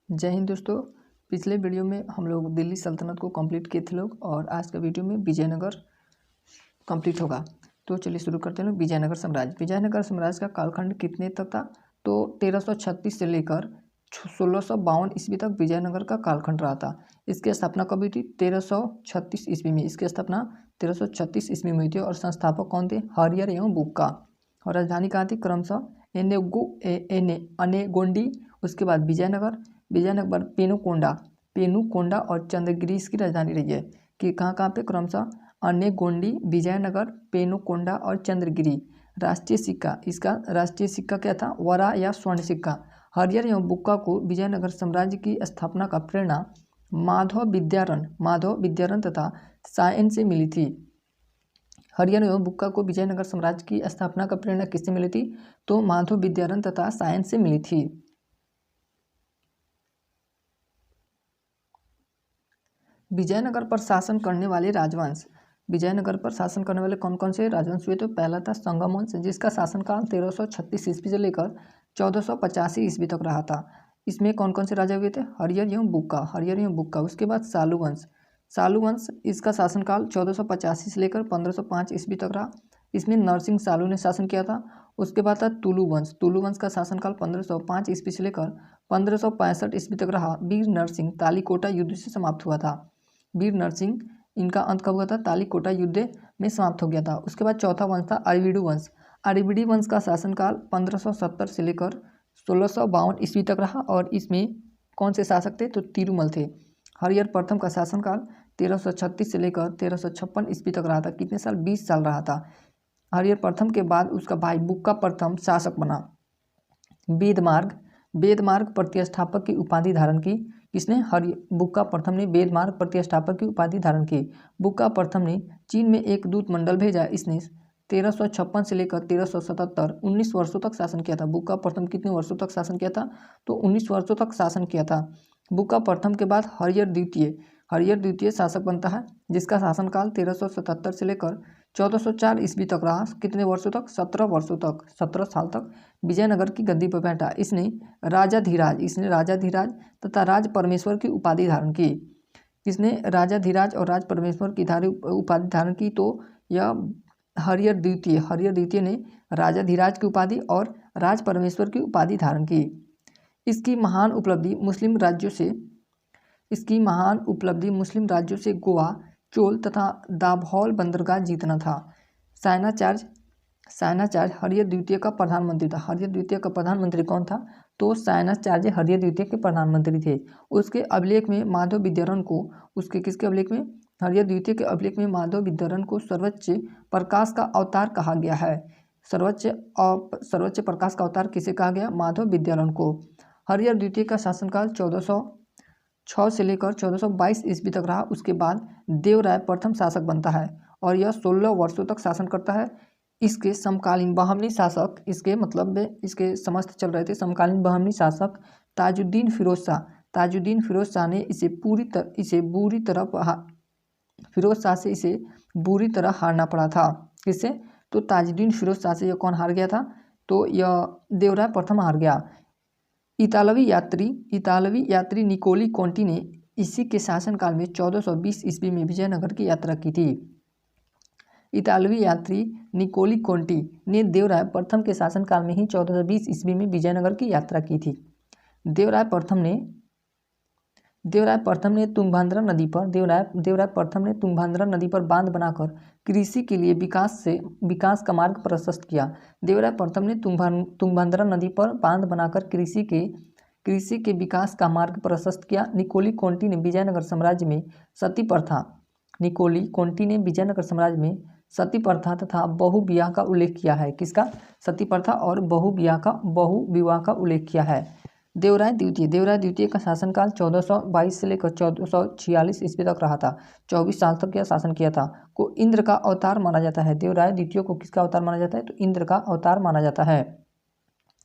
जय हिंद दोस्तों। पिछले वीडियो में हम लोग दिल्ली सल्तनत को कंप्लीट किए थे लोग, और आज का वीडियो में विजयनगर कंप्लीट होगा। तो चलिए शुरू करते हैं लोग। विजयनगर साम्राज्य। विजयनगर साम्राज्य का कालखंड कितने तक था? तो 1336 से लेकर 1652 ईस्वी तक विजयनगर का कालखंड रहा था। इसकी स्थापना कब हुई थी? 1336 ईस्वी में। इसकी स्थापना 1336 ईस्वी में हुई थी। और संस्थापक कौन थे? हरियर एवं बुक्का। और राजधानी कहाँ थी? क्रमशः अनेगोंडी, उसके बाद विजयनगर, विजयनगर पेनुकोंडा और चंद्रगिरी इसकी राजधानी रही है। कि कहाँ कहाँ पे? क्रमशः अनेगोंडी, विजयनगर, पेनुकोंडा और चंद्रगिरी। राष्ट्रीय सिक्का, इसका राष्ट्रीय सिक्का क्या था? वरा या स्वर्ण सिक्का। हरियर एवं बुक्का को विजयनगर साम्राज्य की स्थापना का प्रेरणा माधव विद्यारण तथा सायन से मिली थी। हरियर एवं बुक्का को विजयनगर साम्राज्य की स्थापना का प्रेरणा किससे मिली थी? तो माधव विद्यारण तथा सायन से मिली थी। विजयनगर पर शासन करने वाले राजवंश। विजयनगर पर शासन करने वाले कौन कौन से राजवंश हुए? तो पहला था संगम वंश, जिसका शासनकाल 1336 ईस्वी से लेकर 1485 ईस्वी तक रहा था। इसमें कौन कौन से राजा हुए थे? हरियर एवं बुक्का। उसके बाद सालू वंश, इसका शासनकाल 1485 से लेकर 1505 ईस्वी तक रहा। इसमें नरसिंह सालू ने शासन किया था। उसके बाद था तुलु वंश का शासनकाल 1505 ईस्वी से लेकर 1565 ईस्वी तक रहा। वीर नरसिंह तालीकोटा युद्ध से समाप्त हुआ था। वीर नरसिंह, इनका अंत कब हुआ था? तालीकोटा युद्ध में समाप्त हो गया था। उसके बाद चौथा वंश था अरविडी वंश का शासनकाल 1570 से लेकर 1652 ईस्वी तक रहा। और इसमें कौन से शासक थे? तो तिरुमल थे। हरिहर प्रथम का शासनकाल 1336 से लेकर 1356 ईस्वी तक रहा था। कितने साल? 20 साल रहा था। हरिहर प्रथम के बाद उसका भाई बुक्का प्रथम शासक बना। वेदमार्ग प्रतिष्ठापक की उपाधि धारण की। किसने? बुक्का प्रथम ने वेदमार्ग प्रतिष्ठापक की उपाधि धारण की। बुक्का प्रथम ने चीन में एक दूत मंडल भेजा। इसने 1356 से लेकर 1377 19 वर्षों तक शासन किया था। बुक्का प्रथम कितने वर्षों तक शासन किया था? तो 19 वर्षों तक शासन किया था। बुक्का प्रथम के बाद हरिहर द्वितीय शासक बनता है, जिसका शासनकाल 1377 से लेकर 1404 ईस्वी तक रहा। कितने वर्षों तक? 17 साल तक विजयनगर की गद्दी पर बैठा। इसने राजा धीराज तथा राज परमेश्वर की उपाधि धारण की। किसने? राजा धीराज और राज परमेश्वर की उपाधि धारण की। तो यह हरिहर द्वितीय ने राजा धीराज की उपाधि और राज परमेश्वर की उपाधि धारण की। इसकी महान उपलब्धि मुस्लिम राज्यों से गोवा, चोल तथा दाभोल बंदरगाह जीतना था। सायनाचार्य हरिहर द्वितीय का प्रधानमंत्री था। हरिहर द्वितीय का प्रधानमंत्री कौन था? तो सायनाचार्य हरिहर द्वितीय के प्रधानमंत्री थे। उसके अभिलेख में माधव विद्यारण को, किसके अभिलेख में? हरिहर द्वितीय के अभिलेख में माधव विद्यारण को सर्वोच्च प्रकाश का अवतार कहा गया है। सर्वोच्च प्रकाश का अवतार किसे कहा गया? माधव विद्यारण को। हरिहर द्वितीय का शासनकाल 1406 से लेकर 1422 ईस्वी तक रहा। उसके बाद देवराय प्रथम शासक बनता है और यह 16 वर्षों तक शासन करता है। इसके समकालीन बहमनी शासक, इसके समस्त चल रहे थे। समकालीन बहमनी शासक ताजुद्दीन फिरोज शाह ने इसे बुरी तरह हारना पड़ा था। किससे? तो ताजुद्दीन फिरोज शाह से यह कौन हार गया था? तो यह देवराय प्रथम हार गया। इतालवी यात्री निकोली कोंटी ने इसी के शासनकाल में 1420 ईस्वी में विजयनगर की यात्रा की थी। इतालवी यात्री निकोली कोंटी ने देवराय प्रथम के शासनकाल में ही 1420 ईस्वी में विजयनगर की यात्रा की थी। देवराय प्रथम ने तुंगभद्रा नदी पर बांध बनाकर कृषि के लिए विकास का मार्ग प्रशस्त किया। देवराय प्रथम ने तुंगभद्रा नदी पर बांध बनाकर कृषि के विकास का मार्ग प्रशस्त किया। निकोली कोंटी ने विजयनगर साम्राज्य में सती प्रथा तथा बहुविवाह का उल्लेख किया है। किसका? सती प्रथा और बहुविवाह का उल्लेख किया है। देवराय द्वितीय का शासनकाल 1422 से लेकर 1446 ईस्वी तक रहा था। 24 साल तक यह शासन किया था। को इंद्र का अवतार माना जाता है। देवराय द्वितीय को किसका अवतार माना जाता है? तो इंद्र का अवतार माना जाता है।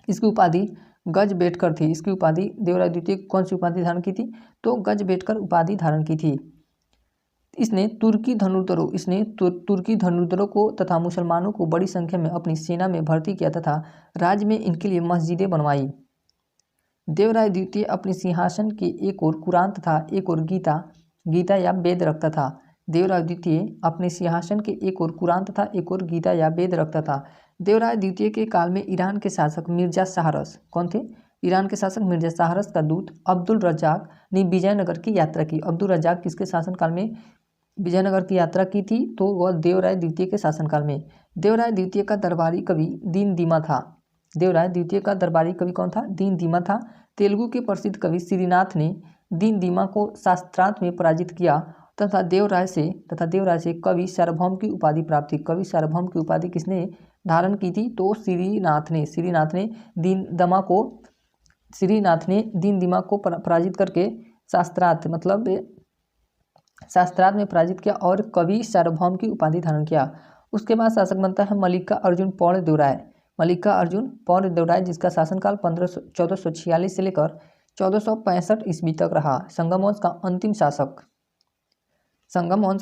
इसकी उपाधि गजबेटकर थी। इसकी उपाधि देवराय द्वितीय कौन सी उपाधि धारण की थी? तो गजबेटकर उपाधि धारण की थी। इसने तुर्की धनुर्धरों को तथा मुसलमानों को बड़ी संख्या में अपनी सेना में भर्ती किया तथा राज्य में इनके लिए मस्जिदें बनवाई। देवराय द्वितीय अपने सिंहासन के एक ओर कुरान तथा एक ओर गीता या वेद रखता था। देवराय द्वितीय अपने सिंहासन के एक ओर कुरान तथा एक ओर गीता या वेद रखता था। देवराय द्वितीय के काल में ईरान के शासक मिर्जा शाहरस कौन थे? ईरान के शासक मिर्जा शाहरस का दूत अब्दुल रज्जाक ने विजयनगर की यात्रा की। अब्दुल रज्जाक किसके शासनकाल में विजयनगर की यात्रा की थी? तो वह देवराय द्वितीय के शासनकाल में। देवराय द्वितीय का दरबारी कवि दीन दीमा था। देवराय द्वितीय का दरबारी कवि कौन था? दीन दीमा था। तेलुगु के प्रसिद्ध कवि श्रीनाथ ने दीन दीमा को शास्त्रार्थ में पराजित किया तथा देवराय से कवि सार्वभौम की उपाधि प्राप्त थी। कवि सार्वभौम की उपाधि किसने धारण की थी? तो श्रीनाथ ने दीन दीमा को पराजित करके शास्त्रार्थ में पराजित किया और कवि सार्वभौम की उपाधि धारण किया। उसके बाद शासक बनता है मल्लिका अर्जुन पौर्य देवराय जिसका शासनकाल 1446 से लेकर 1465 ईस्वी तक रहा। संगम वंश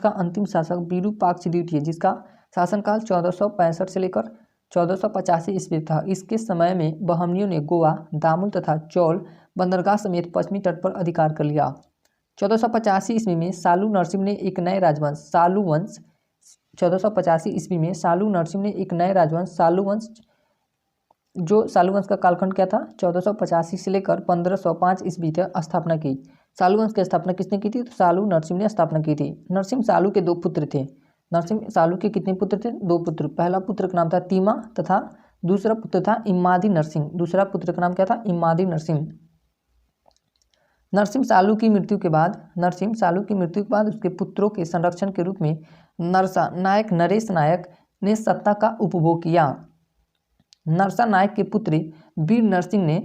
का अंतिम शासक विरूपाक्ष द्वितीय जिसका शासनकाल 1465 से लेकर 1485 ईस्वी था। इसके समय में बहमनियों ने गोवा, दामुल तथा चौल बंदरगाह समेत पश्चिमी तट पर अधिकार कर लिया। 1485 ईस्वी में सालू नरसिंह ने एक नए राजवंश सालू वंश का कालखंड क्या था? 1485 से लेकर 1505 ईस्वी तक स्थापना की। सालू वंश की स्थापना किसने की थी? तो सालू नरसिंह ने स्थापना की थी। नरसिंह सालू के 2 पुत्र थे। नरसिंह सालू के कितने पुत्र थे? 2 पुत्र। पहला पुत्र का नाम था तीमा तथा दूसरा पुत्र था इम्मादी नरसिंह। दूसरा पुत्र का नाम क्या था? इम्मादी नरसिंह। नरसिंह सालू की मृत्यु के बाद उसके पुत्रों के संरक्षण के रूप में नरेश नायक ने सत्ता का उपभोग किया। नरसा नायक के पुत्र वीर नरसिंह ने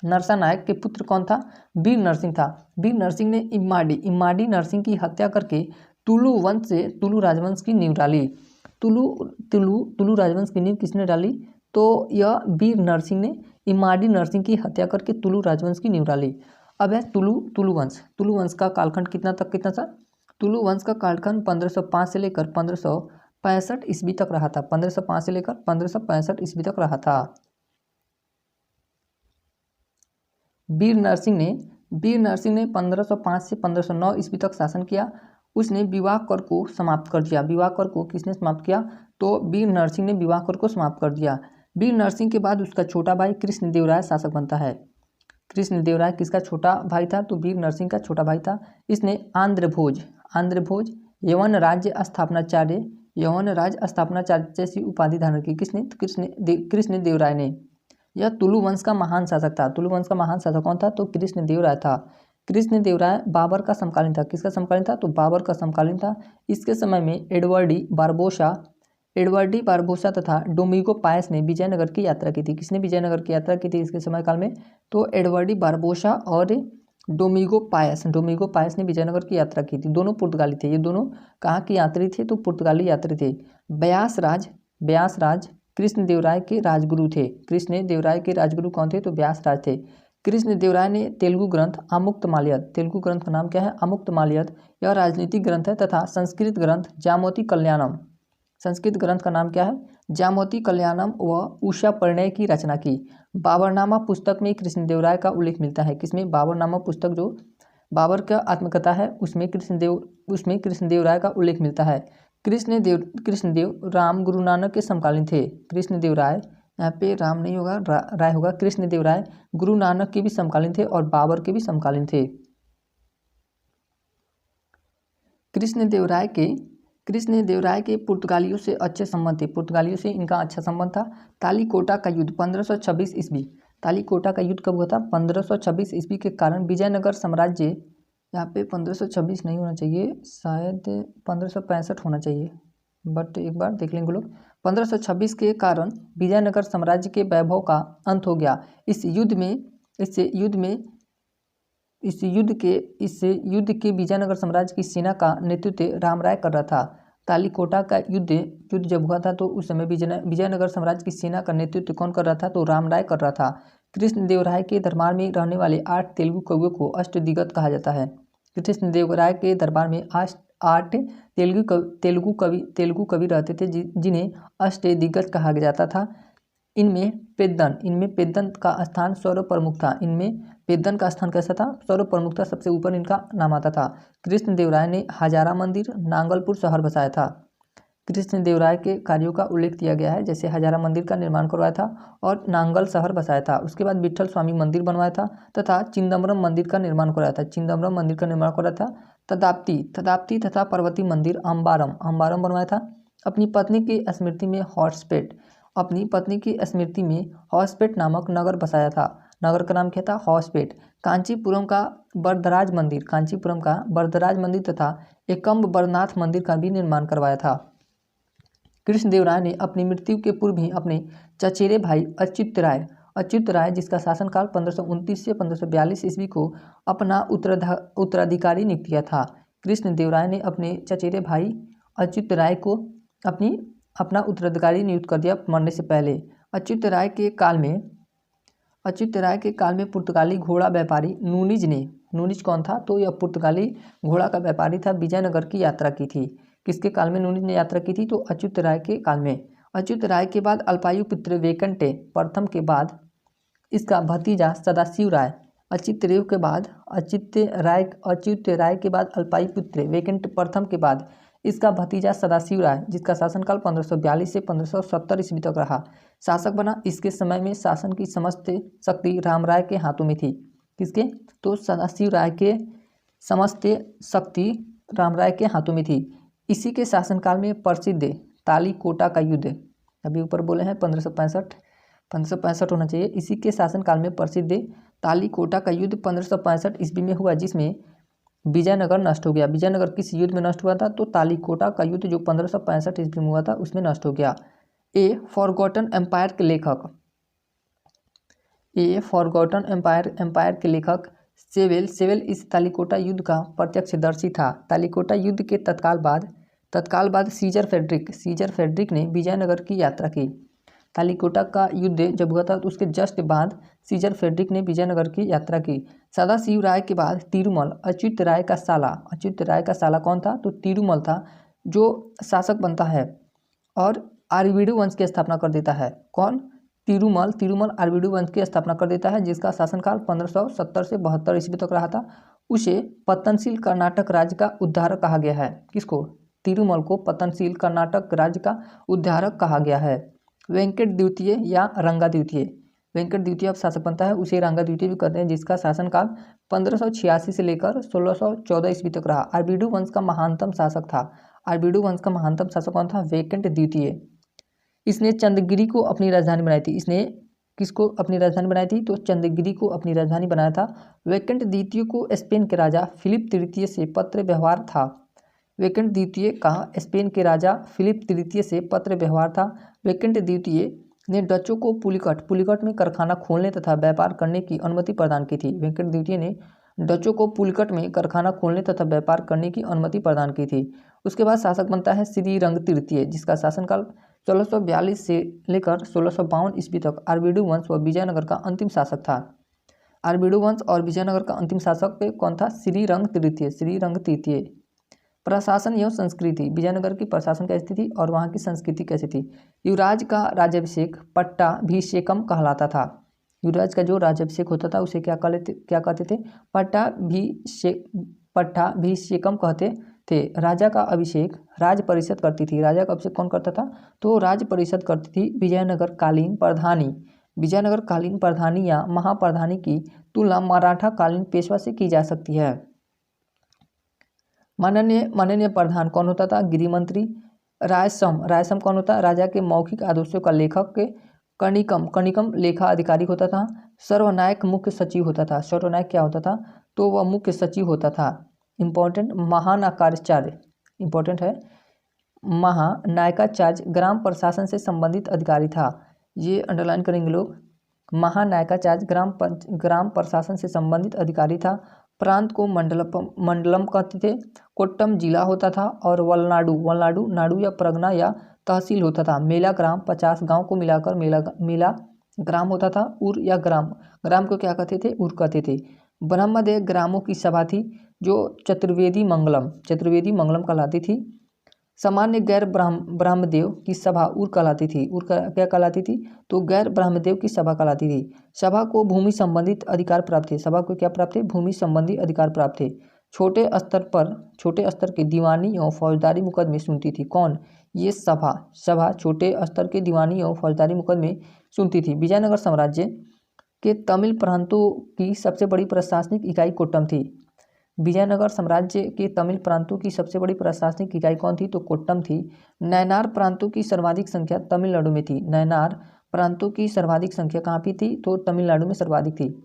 नरसा नायक के पुत्र कौन था? वीर नरसिंह था। वीर नरसिंह ने इम्माडी नरसिंह की हत्या करके तुलु राजवंश की नींव डाली। तुलु राजवंश की नींव किसने डाली? तो यह वीर नरसिंह ने इम्माडी नरसिंह की हत्या करके तुलु राजवंश की नींव डाली। अब है तुलु वंश का कालखंड कितना था? तुलु वंश का कालखंड 1505 से लेकर 1565 ईस्वी तक रहा था। 1505 से लेकर 1565 ईस्वी तक रहा था। वीर नरसिंह ने 1505 से 1509 ईस्वी तक शासन किया। उसने विवाह कर को समाप्त कर दिया। विवाह कर को किसने समाप्त किया? तो वीर नरसिंह ने विवाह कर को समाप्त कर दिया। वीर नरसिंह के बाद उसका छोटा भाई कृष्णदेवराय शासक बनता है। कृष्णदेवराय किसका छोटा भाई था? तो वीर नरसिंह का छोटा भाई था। इसने आंध्रभोज यवन राज्य स्थापनाचार्य जैसी उपाधि धारण की। किसने? कृष्णदेवराय ने। यह तुलु वंश का महान शासक था। तुलु वंश का महान शासक कौन था? तो कृष्णदेवराय था। कृष्णदेवराय बाबर का समकालीन था। किसका समकालीन था? तो बाबर का समकालीन था। इसके समय में एडवर्डी बारबोसा तथा डोमिगो पायस ने विजयनगर की यात्रा की थी। किसने विजयनगर की यात्रा की थी इसके समय काल में? तो एडवर्डी बारबोसा और डोमिगो पायस ने विजयनगर की यात्रा की थी। दोनों पुर्तगाली थे। ये दोनों कहाँ के यात्री थे? तो पुर्तगाली यात्री थे। ब्यास राज कृष्णदेवराय के राजगुरु थे। कृष्णदेवराय के राजगुरु कौन थे? तो ब्यास राज थे। कृष्णदेवराय ने तेलुगु ग्रंथ अमुक्तमाल्यद, तेलुगु ग्रंथ का नाम क्या है? अमुक्तमाल्यद, यह राजनीतिक ग्रंथ है, तथा संस्कृत ग्रंथ जामोती कल्याणम, संस्कृत ग्रंथ का नाम क्या है? जामोती कल्याणम व उषा परिणय की रचना की। बाबरनामा पुस्तक में कृष्णदेवराय का उल्लेख मिलता है। किसमें? बाबरनामा पुस्तक जो बाबर का आत्मकथा है उसमें कृष्णदेवराय का उल्लेख मिलता है। कृष्णदेव राम गुरु नानक के समकालीन थे। कृष्णदेवराय, यहाँ पे राम नहीं होगा, राय होगा। कृष्णदेवराय गुरु नानक के भी समकालीन थे और बाबर के भी समकालीन थे। कृष्णदेवराय के पुर्तगालियों से अच्छे संबंध थे। पुर्तगालियों से इनका अच्छा संबंध था। तालीकोटा का युद्ध 1526 ईस्वी। तालीकोटा का युद्ध कब हुआ था? 1526 ईस्वी के कारण विजयनगर साम्राज्य, यहाँ पे 1526 नहीं होना चाहिए, शायद 1565 होना चाहिए, बट एक बार देख लेंगे लोग। 1526 के कारण विजयनगर साम्राज्य के वैभव का अंत हो गया। इस युद्ध के विजयनगर साम्राज्य की सेना का नेतृत्व रामराय कर रहा था। तालीकोटा का युद्ध जब हुआ था तो उस समय विजयनगर साम्राज्य की सेना का नेतृत्व कौन कर रहा था? तो रामराय कर रहा था। कृष्णदेवराय के दरबार में रहने वाले 8 तेलुगु कवियों को अष्टदिग्गज कहा जाता है। कृष्णदेवराय के दरबार में 8 तेलुगु कवि रहते थे जिन्हें अष्टदिग्गज कहा जाता था। इनमें पेद्दन का स्थान सर्व प्रमुख था। इनमें पेद्दन का स्थान कैसा था? सर्व प्रमुख था, सबसे ऊपर इनका नाम आता था। कृष्णदेवराय ने हजारा मंदिर, नांगलपुर शहर बसाया था। कृष्णदेवराय के कार्यों का उल्लेख किया गया है, जैसे हजारा मंदिर का निर्माण करवाया था और नांगल शहर बसाया था। उसके बाद विट्ठल स्वामी मंदिर बनवाया था तथा चिदम्बरम मंदिर का निर्माण कराया था। चिदम्बरम मंदिर का निर्माण कराया था। तदाप्ती तथा पार्वती मंदिर अंबारम बनवाया था। अपनी पत्नी की स्मृति में हॉर्सपेट नामक नगर बसाया था। नगर का नाम क्या था? हॉर्सपेट। कांचीपुरम का वरदराज मंदिर तथा एकम्बरनाथ मंदिर का भी निर्माण करवाया था। कृष्णदेवराय ने अपनी मृत्यु के पूर्व ही अपने चचेरे भाई अच्युत राय जिसका शासनकाल 1529 से 1542 ईस्वी को अपना उत्तराधिकारी नियुक्त किया था। कृष्णदेवराय ने अपने चचेरे भाई अच्युत राय को अपना उत्तराधिकारी नियुक्त कर दिया मरने से पहले। अच्युत राय के काल में पुर्तगाली घोड़ा व्यापारी नूनिज कौन था? तो यह पुर्तगाली घोड़ा का व्यापारी था, विजयनगर की यात्रा की थी। किसके काल में नूनिज ने यात्रा की थी? तो अच्युत राय के काल में। अच्युत राय के बाद अल्पायु पुत्र वेंकटे प्रथम के बाद इसका भतीजा सदाशिव राय। अच्युत राय के बाद अल्पायु पुत्र वेंकट प्रथम के बाद इसका भतीजा सदाशिव राय, जिसका शासनकाल 1542 से 1570 ईस्वी तक रहा, शासक बना। इसके समय में शासन की समस्त शक्ति रामराय के हाथों में थी। किसके? तो सदाशिव राय के समस्त शक्ति रामराय के हाथों में थी। इसी के शासनकाल में प्रसिद्ध तालीकोटा का युद्ध, अभी ऊपर बोले हैं 1565 होना चाहिए। इसी के शासनकाल में प्रसिद्ध तालीकोटा का युद्ध 1565 ईस्वी में हुआ, जिसमें विजयनगर नष्ट हो गया। विजयनगर किस युद्ध में नष्ट हुआ था? तो तालीकोटा का युद्ध जो 1565 ईस्वी में हुआ था उसमें नष्ट हो गया। फॉरगॉटन एम्पायर के लेखक सेवेल इस तालीकोटा युद्ध का प्रत्यक्षदर्शी था। तालीकोटा युद्ध के तत्काल बाद सीजर फेडरिक ने विजयनगर की यात्रा की। तालीकोटा का युद्ध जब हुआ था तो उसके जस्ट बाद सीजर फेडरिक ने विजयनगर की यात्रा की। सदाशिव राय के बाद तिरुमल अच्युत राय का साला कौन था? तो तिरुमल था, जो शासक बनता है और आरवीडु वंश की स्थापना कर देता है। कौन? तिरुमल आरवीडु वंश की स्थापना कर देता है, जिसका शासनकाल 1570 से 72 ईस्वी तक रहा था। उसे पतनशील कर्नाटक राज्य का उद्धारक कहा गया है। किसको? तिरुमल को पतनशील कर्नाटक राज्य का उद्धारक कहा गया है। वेंकट द्वितीय या रंगा द्वितीय अब शासक बनता है, उसे रंगा द्वितीय भी कहते हैं, जिसका शासनकाल 1586 से लेकर 1614 ईस्वी तक रहा। आरवीडु वंश का महानतम शासक कौन था? वेंकट द्वितीय। इसने चंद्रगिरी को अपनी राजधानी बनाई थी। इसने किसको अपनी राजधानी बनाई थी? तो चंद्रगिरी को अपनी राजधानी बनाया था। वेंकट द्वितीय को स्पेन के राजा फिलिप तृतीय से पत्र व्यवहार था। वेंकट द्वितीय का स्पेन के राजा फिलिप तृतीय से पत्र व्यवहार था। वेंकट द्वितीय ने डचों को पुलिकट में कारखाना खोलने तथा व्यापार करने की अनुमति प्रदान की थी। वेंकट द्वितीय ने डचों को पुलिकट में कारखाना खोलने तथा व्यापार करने की अनुमति प्रदान की थी। उसके बाद शासक बनता है श्रीरंग तृतीय, जिसका शासनकाल 1642 से लेकर 1652 ईस्वी तक आरवीडु वंश व विजयनगर का अंतिम शासक था। आरवीडु वंश और विजयनगर का अंतिम शासक कौन था? श्रीरंग तृतीय। प्रशासन एवं संस्कृति, विजयनगर की प्रशासन कैसी थी और वहाँ की संस्कृति कैसी थी? युवराज का राज्याभिषेक पट्टाभिषेकम कहलाता था। युवराज का जो राज्याभिषेक होता था उसे क्या कहते थे? पट्टाभिषेकम कहते थे। राजा का अभिषेक राज परिषद करती थी। राजा का अभिषेक कौन करता था? तो राज परिषद करती थी। विजयनगर कालीन प्रधानी या महाप्रधानी की तुलना मराठा कालीन पेशवा से की जा सकती है। माननीय प्रधान कौन होता था? गृह मंत्री। रायसम कौन होता? राजा के मौखिक आदेशों का लेखक। कनिकम लेखा अधिकारी होता था। सर्वनायक मुख्य सचिव होता था। सर्वनायक क्या होता था? तो वह मुख्य सचिव होता था। इंपॉर्टेंट, महानायकाचार्य इंपॉर्टेंट है। महानायकाचार्य ग्राम प्रशासन से संबंधित अधिकारी था। ये अंडरलाइन करेंगे लोग। महानायकाचार्य ग्राम प्रशासन से संबंधित अधिकारी था। प्रांत को मंडलम कहते थे। कोट्टम जिला होता था और वलनाडु नाडु या परगना या तहसील होता था। मेला ग्राम 50 गांव को मिलाकर मेला ग्राम होता था। उर या ग्राम को क्या कहते थे? उर कहते थे। ब्रह्मदेव ग्रामों की सभा थी जो चतुर्वेदी मंगलम कहलाती थी। सामान्य गैर ब्रह्मदेव की सभा उर कहलाती थी। उर क्या कहलाती थी? तो गैर ब्रह्मदेव की सभा कहलाती थी। सभा को भूमि संबंधित अधिकार प्राप्त थे। सभा को क्या प्राप्त थे? भूमि संबंधी अधिकार प्राप्त थे। छोटे स्तर के दीवानी एवं फौजदारी मुकदमे सुनती थी। कौन? ये सभा छोटे स्तर के दीवानी एवं फौजदारी मुकदमे सुनती थी। विजयनगर साम्राज्य के तमिल प्रांतों की सबसे बड़ी प्रशासनिक इकाई कोट्टम थी। विजयनगर साम्राज्य के तमिल प्रांतों की सबसे बड़ी प्रशासनिक इकाई कौन थी? तो कोट्टम थी। नयनार प्रांतों की सर्वाधिक संख्या तमिलनाडु में थी। नयनार प्रांतों की सर्वाधिक संख्या कहाँ पे थी? तो तमिलनाडु में सर्वाधिक थी।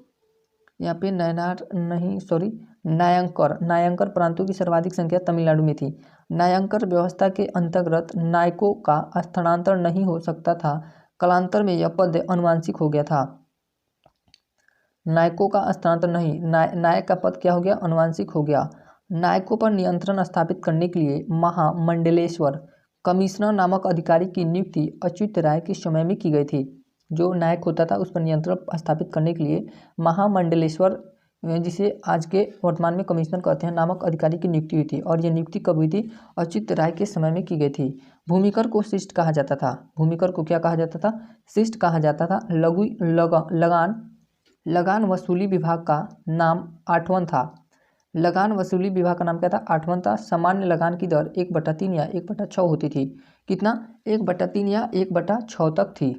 यहाँ पे नयनार नहीं, सॉरी, नायंकर प्रांतों की सर्वाधिक संख्या तमिलनाडु में थी। नायंकर व्यवस्था के अंतर्गत नायकों का स्थानांतरण नहीं हो सकता था। कालांतर में यह पद अनुवांशिक हो गया था। नायकों का स्थानांतरण नहीं, नायक का पद क्या हो गया? अनुवांशिक हो गया। नायकों पर नियंत्रण स्थापित करने के लिए महामंडलेश्वर कमिश्नर नामक अधिकारी की नियुक्ति अच्युत राय के समय में की गई थी। जो नायक होता था उस पर नियंत्रण स्थापित करने के लिए महामंडलेश्वर, जिसे आज के वर्तमान में कमिश्नर कहते हैं, नामक अधिकारी की नियुक्ति हुई थी। और यह नियुक्ति कब हुई थी? अच्युत राय के समय में की गई थी। भूमिकर को शिष्ट कहा जाता था। भूमिकर को क्या कहा जाता था? शिष्ट कहा जाता था। लगान वसूली विभाग का नाम 8वां था। लगान वसूली विभाग का नाम क्या था? 8वां था। सामान्य लगान की दर 1/3 या 1/6 होती थी। कितना? 1/3 या 1/6 तक थी।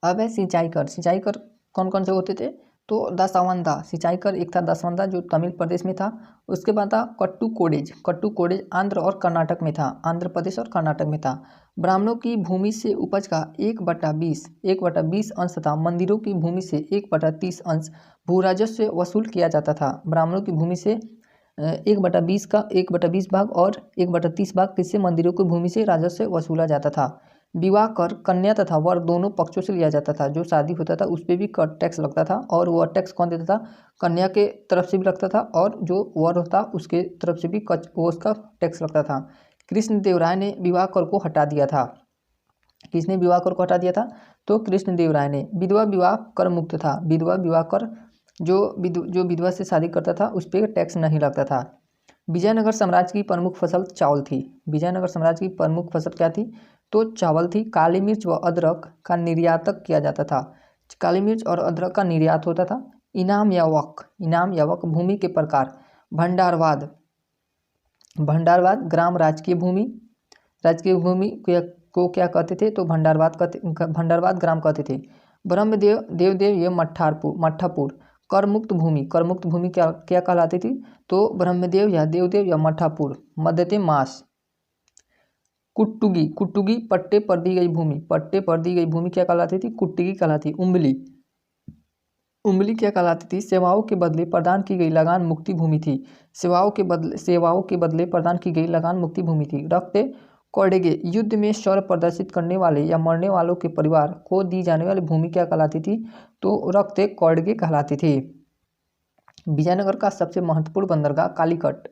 अब है सिंचाई कर। सिंचाई कर कौन कौन से होते थे? तो दशावंधा सिंचाई कर एक था, दशवंधा जो तमिल प्रदेश में था। उसके बाद था कट्टू कोडेज। कट्टू कोडेज आंध्र और कर्नाटक में था। आंध्र प्रदेश और कर्नाटक में था। ब्राह्मणों की भूमि से उपज का 1/20 अंश तथा मंदिरों की भूमि से 1/30 अंश भू राजस्व वसूल किया जाता था। ब्राह्मणों की भूमि से 1/20 भाग और 1/30 भाग किससे? मंदिरों की भूमि से राजस्व वसूला जाता था। विवाह कर कन्या तथा वर दोनों पक्षों से लिया जाता था। जो शादी होता था उस पर भी कर टैक्स लगता था, और वह टैक्स कौन देता था? कन्या के तरफ से भी लगता था, और जो वर होता उसके तरफ से भी वो उसका टैक्स लगता था। कृष्णदेव राय ने विवाह कर को हटा दिया था। किसने विवाह कर को हटा दिया था? तो कृष्णदेव राय ने। विधवा विवाह कर मुक्त था। विधवा विवाह कर जो विधवा से शादी करता था उस पर टैक्स नहीं लगता था। विजयनगर साम्राज्य की प्रमुख फसल चावल थी। विजयनगर साम्राज्य की प्रमुख फसल क्या थी? तो चावल थी। काली मिर्च व अदरक का निर्यातक किया जाता था। काली मिर्च और अदरक का निर्यात होता था। इनाम या वक भूमि के प्रकार। भंडारवाद ग्राम राजकीय भूमि को क्या कहते थे? तो भंडारवाद ग्राम कहते थे। ब्रह्मदेव देवदेव ये मट्ठापुर कर मुक्त भूमि क्या कहलाती थी? तो ब्रह्मदेव या देवदेव या मट्ठापुर मध्यते मास। कुट्टुगी पट्टे पर दी गई भूमि क्या कहलाती थी? कुट्टगी कहलाती। उम्बली क्या कहलाती थी? सेवाओं के बदले प्रदान की गई लगान मुक्ति भूमि थी। सेवाओं के बदले प्रदान की गई लगान मुक्ति भूमि थी। रक्त कौड़गे युद्ध में शौर्य प्रदर्शित करने वाले या मरने वालों के परिवार को दी जाने वाली भूमि क्या कहलाती थी? तो रक्त कौड़गे कहलाती थी। विजयनगर का सबसे महत्वपूर्ण बंदरगाह कालीकट।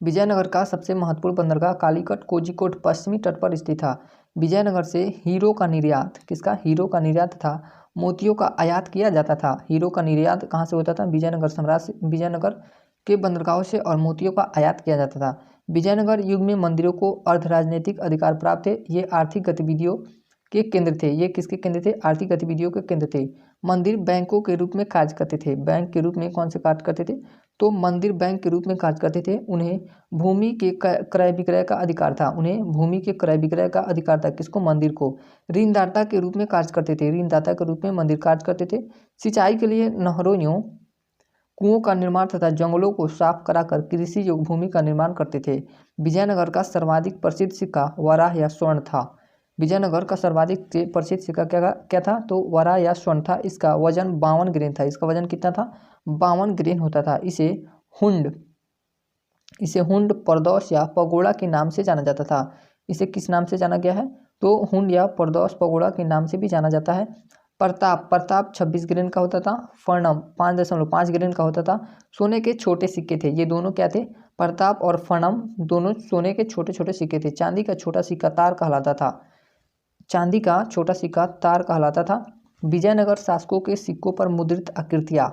विजयनगर का सबसे महत्वपूर्ण बंदरगाह कालीकट कोझिकोड पश्चिमी तट पर स्थित था। विजयनगर से हीरो का निर्यात था। मोतियों का आयात किया जाता था। हीरो का निर्यात कहाँ से होता था? विजयनगर के बंदरगाहों से, और मोतियों का आयात किया जाता था। विजयनगर युग में मंदिरों को अर्ध राजनीतिक अधिकार प्राप्त थे। ये आर्थिक गतिविधियों के केंद्र थे। ये किसके केंद्र थे? आर्थिक गतिविधियों के केंद्र थे। मंदिर बैंकों के रूप में कार्य करते थे। बैंक के रूप में कौन से कार्य करते थे? तो मंदिर बैंक के रूप में कार्य करते थे। उन्हें भूमि के क्रय विक्रय का अधिकार था। किसको? मंदिर को। ऋणदाता के रूप में कार्य करते थे। सिंचाई के लिए नहरों एवं कुओं का निर्माण तथा जंगलों को साफ कराकर कृषि योग्य भूमि का निर्माण करते थे। विजयनगर का सर्वाधिक प्रसिद्ध सिक्का वराह या स्वर्ण था। विजयनगर का सर्वाधिक प्रसिद्ध सिक्का क्या था? तो वराह या स्वर्ण था। इसका वजन 52 ग्रेन था। इसका वजन कितना था? 52 ग्रेन होता था। इसे हुंड प्रदोष या पगोड़ा के नाम से जाना जाता था। इसे किस नाम से जाना गया है? तो हुंड या प्रदोष पगोड़ा के नाम से भी जाना जाता है। प्रताप 26 ग्रेन का होता था। फर्णम 5.5 ग्रेन का होता था। सोने के छोटे सिक्के थे। ये दोनों क्या थे? प्रताप और फर्णम दोनों सोने के छोटे छोटे सिक्के थे। चांदी का छोटा सिक्का तार कहलाता था। विजयनगर शासकों के सिक्कों पर मुद्रित आकृतियाँ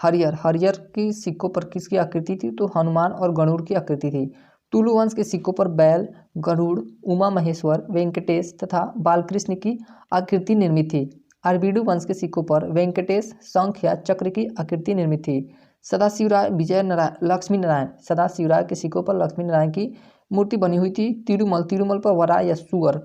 हरियर हरियर की सिक्कों पर किसकी आकृति थी? तो हनुमान और गरुड़ की आकृति थी। तुलु वंश के सिक्कों पर बैल, गरुड़, उमा महेश्वर, वेंकटेश तथा बालकृष्ण की आकृति निर्मित थी। अरबीडु वंश के सिक्कों पर वेंकटेश, शंख या चक्र की आकृति निर्मित थी। सदाशिवराय, विजय नारायण, लक्ष्मी नारायण, सदाशिवराय के सिक्कों पर लक्ष्मी नारायण की मूर्ति बनी हुई थी। तिरुमल, तिरुमल पर वरा या सुअर,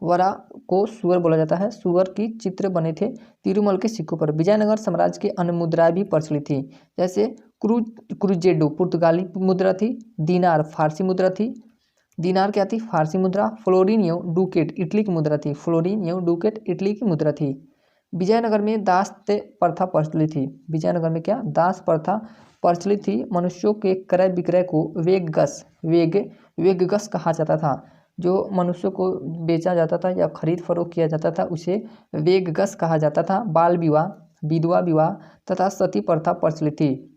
वरा को सुअर बोला जाता है, सुअर की चित्र बने थे तिरुमल के सिक्कों पर। विजयनगर साम्राज्य की अन्य मुद्राएं भी प्रचलित थी, जैसे क्रूजेडो पुर्तगाली मुद्रा थी, दीनार फारसी मुद्रा थी। दीनार क्या थी? फारसी मुद्रा। फ्लोरिन एवं डुकेट इटली की मुद्रा थी, फ्लोरिन एवं डुकेट इटली की मुद्रा थी। विजयनगर में दास प्रथा प्रचलित थी। विजयनगर में क्या? दास प्रथा प्रचलित थी। मनुष्यों के क्रय विक्रय को वेगगस कहा जाता था। जो मनुष्यों को बेचा जाता था या खरीद फरोख्त किया जाता था उसे वेगगस कहा जाता था। बाल विवाह, विधवा विवाह तथा सती प्रथा प्रचलित थी।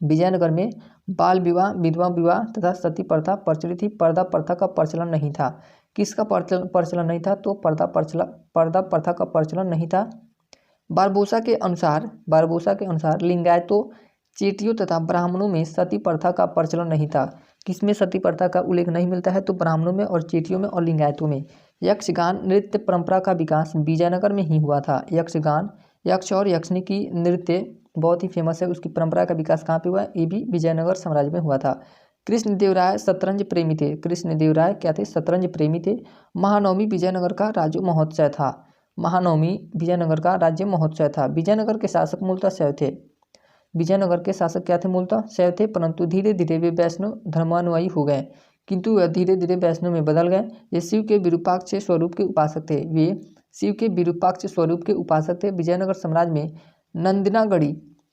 विजयनगर में बाल विवाह, विधवा विवाह तथा सती प्रथा प्रचलित थी। पर्दा प्रथा का प्रचलन नहीं था। किसका प्रचलन नहीं था? तो पर्दा प्रथा का प्रचलन नहीं था। बारबोसा के अनुसार लिंगायतों, चेटियों तथा ब्राह्मणों में सती प्रथा का प्रचलन नहीं था। किसमें सती प्रथा का उल्लेख नहीं मिलता है? तो ब्राह्मणों में और चेटियों में और लिंगायतों में। यक्षगान नृत्य परंपरा का विकास विजयनगर में ही हुआ था। यक्षगान, यक्ष और यक्षिणी की नृत्य बहुत ही फेमस है, उसकी परंपरा का विकास कहाँ पे हुआ? ये भी विजयनगर साम्राज्य में हुआ था। कृष्णदेवराय शतरंज प्रेमी थे। कृष्णदेवराय क्या थे? शतरंज प्रेमी थे। महानवमी विजयनगर का राज्य महोत्सव था। महानवमी विजयनगर का राज्य महोत्सव था। विजयनगर के शासक मूलतः शैव थे। विजयनगर के शासक क्या थे? मूलतः शैव थे, परंतु धीरे धीरे वे वैष्णव धर्मानुयायी हो गए, किंतु वह धीरे धीरे वैष्णव में बदल गए। ये शिव के विरूपाक्ष स्वरूप के उपासक थे। वे शिव के विरूपाक्ष स्वरूप के उपासक थे। विजयनगर साम्राज्य में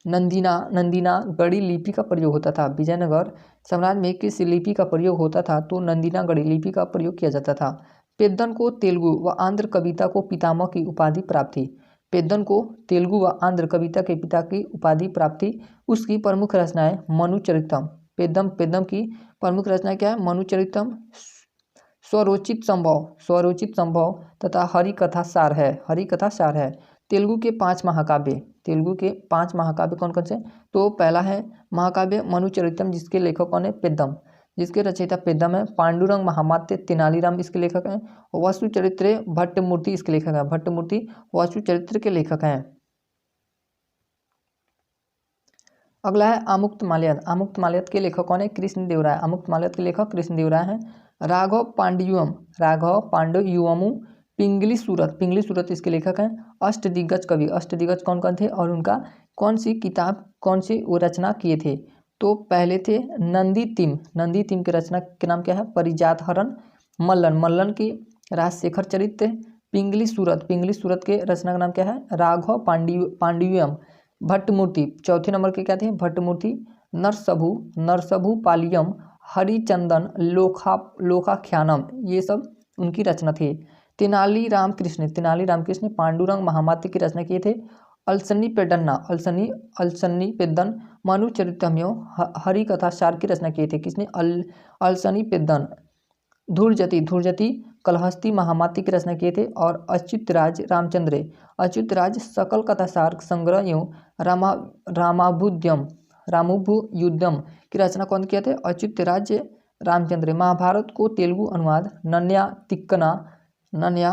नंदीनागढ़ी लिपि का प्रयोग होता था। विजयनगर साम्राज्य में किस लिपि का प्रयोग होता था? तो नंदीनागढ़ी लिपि का प्रयोग किया जाता था। पेद्दन को तेलुगु व आंध्र कविता को पितामह की उपाधि प्राप्त थी। पेद्दन को तेलुगु व आंध्र कविता के पिता की उपाधि प्राप्त थी। उसकी प्रमुख रचनाएं मनुचरितम, पेद्दम की प्रमुख रचनाएं क्या है? मनुचरितम, स्वरोचित संभव तथा हरिकथा सार है। तेलुगु के 5 महाकाव्य कौन कौन से? तो पहला है महाकाव्य मनुचरितम, जिसके लेखक कौन है? पेद्दम, जिसके रचयिता पेद्दम है। पांडुरंग महामात्य तेनालीराम इसके लेखक हैं। वसुचरित्र भट्टमूर्ति इसके लेखक हैं। भट्टमूर्ति वसुचरित्र के लेखक हैं। अगला है आमुक्तमाल्यद। आमुक्तमाल्यद के लेखक कौन है? कृष्णदेवराय। आमुक्तमाल्यद के लेखक कृष्णदेवराय हैं। राघव पांड्युयमु पिंगली सूरत इसके लेखक हैं। अष्टदिग्गज कवि, अष्टदिग्गज कौन कौन थे और उनका कौन सी वो रचना किए थे? तो पहले थे नंदी तिम के रचना के नाम क्या है? परिजात हरण। मल्लन की राजशेखर चरित्र। पिंगली सूरत के रचना का नाम क्या है? राघव पांड्युयम। भट्टमूर्ति चौथे नंबर के क्या थे? भट्टमूर्ति। नरसभु पालियम, हरिचंदन, लोकाख्यानम, ये सब उनकी रचना थी। तेनाली रामकृष्ण पांडुरंग महामात्य की रचना किए थे। अलसनी पेद्दन मनुचरितम हरिकथा सार की रचना किए थे। किसने? अलसनी पेद्दन। धुर्जति कलहस्ती महामात्य की रचना किए थे। और अच्युतराज सकल कथासार संग्रह एवं रामाभुयुद्धम की रचना कौन किए थे? अच्युतराज रामचंद्र। महाभारत को तेलुगु अनुवाद नन्या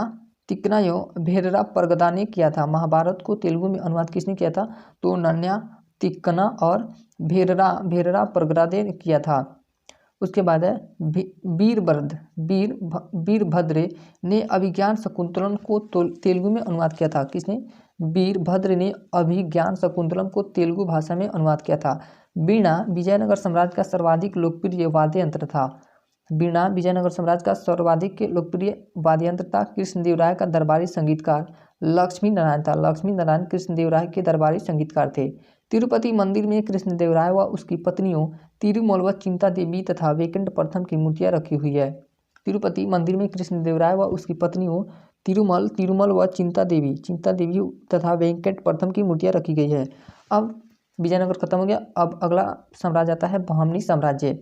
तिक्कना एवं भेररा परगदा ने किया था। महाभारत को तेलुगु में अनुवाद किसने किया था? तो नन्या तिक्कना और भेररा परगदा ने किया था। उसके बाद है वीरभद्र ने अभिज्ञान शकुंतलम को तेलुगु में अनुवाद किया था। किसने? वीरभद्र ने अभिज्ञान शकुंतलम को तेलुगु भाषा में अनुवाद किया था। वीणा विजयनगर साम्राज्य का सर्वाधिक लोकप्रिय वाद्य यंत्र था। वीणा विजयनगर साम्राज्य का सर्वाधिक लोकप्रिय वाद्य यंत्र था। कृष्णदेवराय का दरबारी संगीतकार लक्ष्मी नारायण था। लक्ष्मी नारायण कृष्णदेवराय के दरबारी संगीतकार थे। तिरुपति मंदिर में कृष्णदेवराय व उसकी पत्नियों तिरुमल व चिंता देवी तथा वेंकट प्रथम की मूर्तियां रखी हुई है। तिरुपति मंदिर में कृष्णदेवराय व उसकी पत्नियों तिरुमल व चिंता देवी तथा वेंकट प्रथम की मूर्तियां रखी गई है। अब विजयनगर खत्म हो गया। अब अगला साम्राज्य आता है बहमनी साम्राज्य।